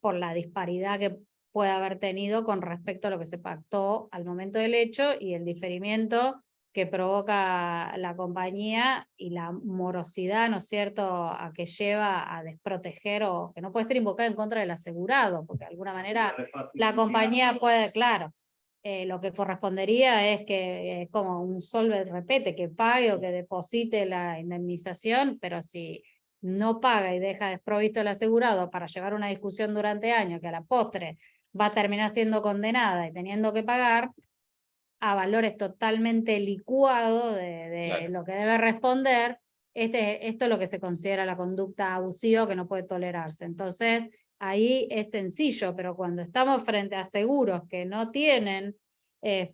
por la disparidad que puede haber tenido con respecto a lo que se pactó al momento del hecho y el diferimiento que provoca la compañía y la morosidad, ¿no es cierto?, a que lleva a desproteger o que no puede ser invocada en contra del asegurado, porque de alguna manera la compañía puede, claro, lo que correspondería es que como un solve repete, que pague o que deposite la indemnización, pero si no paga y deja desprovisto el asegurado para llevar una discusión durante años que a la postre va a terminar siendo condenada y teniendo que pagar a valores totalmente licuados de Claro. lo que debe responder, esto es lo que se considera la conducta abusiva que no puede tolerarse. Entonces, ahí es sencillo, pero cuando estamos frente a seguros que no tienen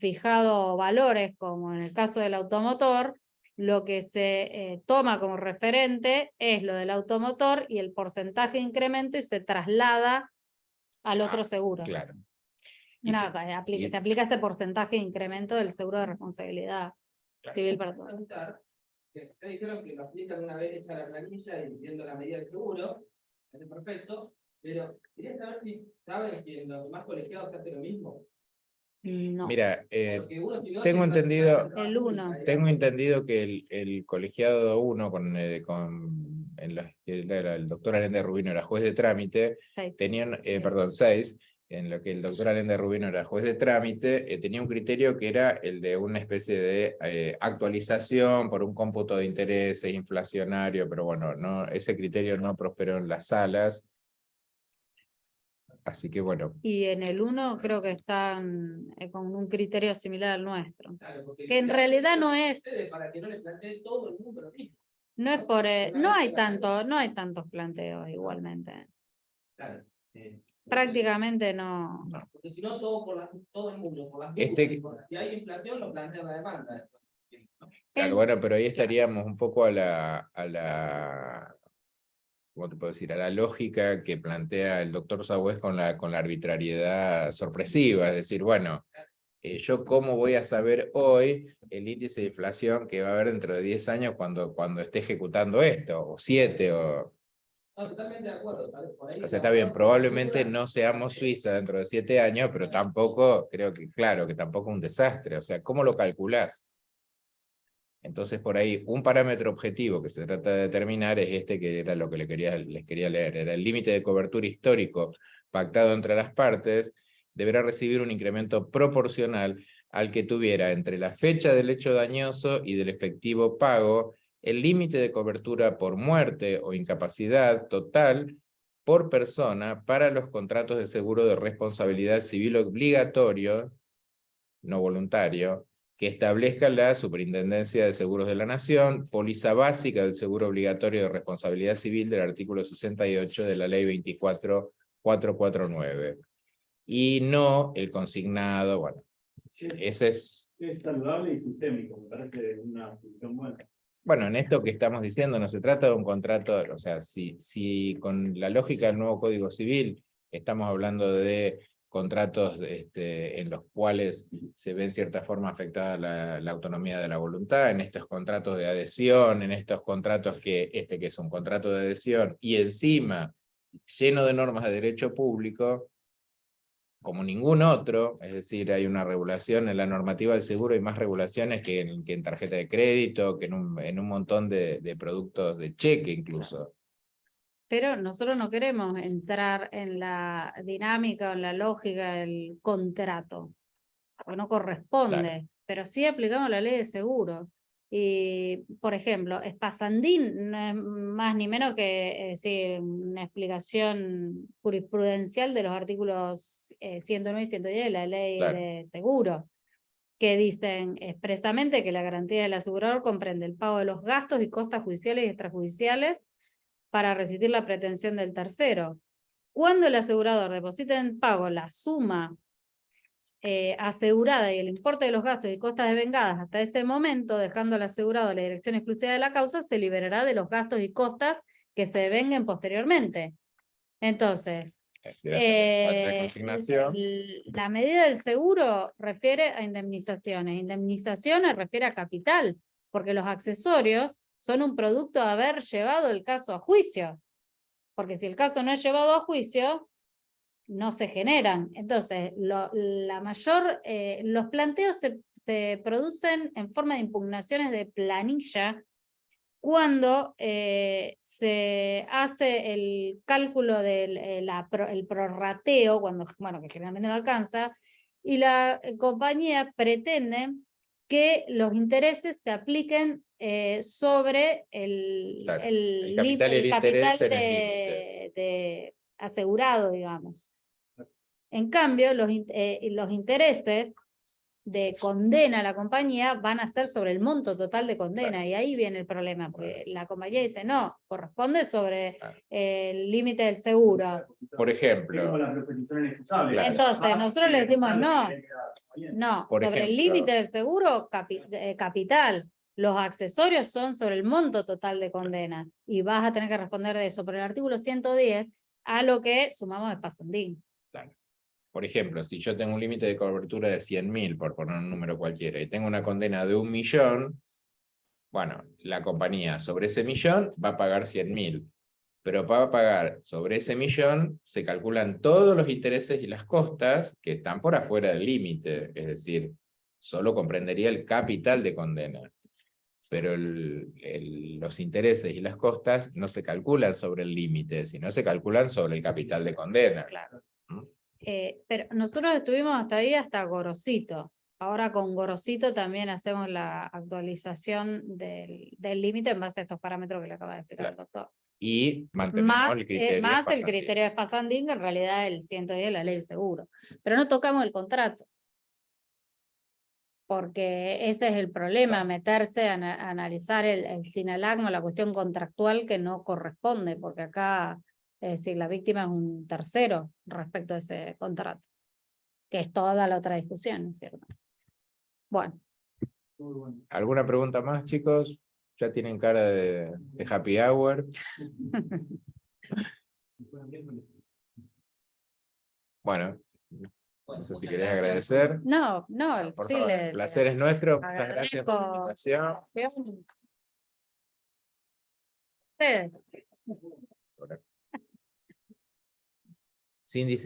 fijado valores, como en el caso del automotor, lo que se toma como referente es lo del automotor y el porcentaje de incremento y se traslada al otro seguro. Claro. Se aplica este porcentaje de incremento del seguro de responsabilidad civil para todos. Ustedes dijeron que lo aplican una vez hecha la planilla y viendo la medida del seguro, es perfecto, pero quería saber si saben si en los demás colegiados se hace lo mismo. No. Mira, Si no, tengo entendido El que el colegiado 1 el doctor Allende Rubino era juez de trámite, 6. tenían, perdón, 6, en lo que el doctor Allende Rubino era juez de trámite, tenía un criterio que era el de una especie de actualización por un cómputo de intereses inflacionario, pero bueno, no, ese criterio no prosperó en las salas. Así que bueno. Y en el 1 creo que están con un criterio similar al nuestro. Claro, Que en realidad no es. Para que no le plantee todo el mundo lo mismo. No es por no hay tantos planteos igualmente. Claro. Prácticamente no. Porque si no, todo el mundo, por las si hay inflación, lo plantea la demanda. Claro, bueno, pero ahí estaríamos un poco a la ¿cómo te puedo decir? A la lógica que plantea el doctor Sagüez con la arbitrariedad sorpresiva, es decir, bueno, yo cómo voy a saber hoy el índice de inflación que va a haber dentro de 10 años cuando esté ejecutando esto, o 7, o... No, totalmente de acuerdo. Por ahí O sea, está bien, probablemente no seamos Suiza dentro de 7 años, pero tampoco, creo que, claro, que tampoco un desastre, o sea, ¿cómo lo calculás? Entonces, por ahí, un parámetro objetivo que se trata de determinar es este que era lo que les quería leer, era el límite de cobertura histórico pactado entre las partes, deberá recibir un incremento proporcional al que tuviera entre la fecha del hecho dañoso y del efectivo pago, el límite de cobertura por muerte o incapacidad total por persona para los contratos de seguro de responsabilidad civil obligatorio, no voluntario, que establezca la Superintendencia de Seguros de la Nación, póliza básica del seguro obligatorio de responsabilidad civil del artículo 68 de la Ley 24.449. Y no el consignado, bueno, ese es... Es saludable y sistémico, me parece una solución buena. Bueno, en esto que estamos diciendo no se trata de un contrato, o sea, si con la lógica del nuevo Código Civil estamos hablando de contratos en los cuales se ve en cierta forma afectada la autonomía de la voluntad, en estos contratos de adhesión, en estos contratos que es un contrato de adhesión, y encima lleno de normas de derecho público, como ningún otro, es decir, hay una regulación en la normativa del seguro, hay más regulaciones que en tarjeta de crédito, que en un montón de productos de cheque incluso. Pero nosotros no queremos entrar en la dinámica o en la lógica del contrato, porque no corresponde, Claro. pero sí aplicamos la ley de seguro. Y, por ejemplo, Espasandín no es más ni menos que una explicación jurisprudencial de los artículos 109 y 110 de la ley Claro. de seguro, que dicen expresamente que la garantía del asegurador comprende el pago de los gastos y costas judiciales y extrajudiciales para resistir la pretensión del tercero. Cuando el asegurador deposita en pago la suma asegurada y el importe de los gastos y costas devengadas hasta ese momento, dejando al asegurado la dirección exclusiva de la causa, se liberará de los gastos y costas que se devenguen posteriormente. Entonces, la medida del seguro refiere a indemnizaciones. Indemnizaciones refiere a capital, porque los accesorios son un producto de haber llevado el caso a juicio. Porque si el caso no es llevado a juicio, no se generan. Entonces, los planteos se producen en forma de impugnaciones de planilla cuando se hace el cálculo del el prorrateo, bueno, que generalmente no alcanza, y la compañía pretende que los intereses se apliquen sobre el capital y el interés en el de asegurado, digamos. En cambio, los intereses de condena a la compañía van a ser sobre el monto total de condena, y ahí viene el problema, porque la compañía dice, no, corresponde sobre el límite del seguro. Por ejemplo, Entonces, nosotros le decimos, no, Por sobre el ejemplo, límite del seguro, capital. Los accesorios son sobre el monto total de condena, y vas a tener que responder de eso, por el artículo 110, a lo que sumamos de pasandín. claro. Por ejemplo, si yo tengo un límite de cobertura de 100.000, por poner un número cualquiera, y tengo una condena de 1.000.000, bueno, la compañía sobre ese 1.000.000 va a pagar 100.000, pero para pagar sobre ese 1.000.000 se calculan todos los intereses y las costas que están por afuera del límite, es decir, solo comprendería el capital de condena, pero los intereses y las costas no se calculan sobre el límite, sino se calculan sobre el capital de condena. Claro. Pero nosotros estuvimos hasta ahí, hasta Gorosito. Ahora con Gorosito también hacemos la actualización del límite en base a estos parámetros que le acaba de explicar el doctor. Y mantenemos el criterio más el criterio de Spasandín, que en realidad el 110 de la ley de seguro. Pero no tocamos el contrato. Porque ese es el problema, meterse a analizar el sinalagma, la cuestión contractual que no corresponde, porque acá, es decir, la víctima es un tercero respecto a ese contrato, que es toda la otra discusión, ¿cierto? Bueno. ¿Alguna pregunta más, chicos? Ya tienen cara de happy hour. No, Bueno, no sé si querés agradecer. Por sí, favor, el placer es nuestro. Muchas gracias por la invitación. Ustedes. Cindy,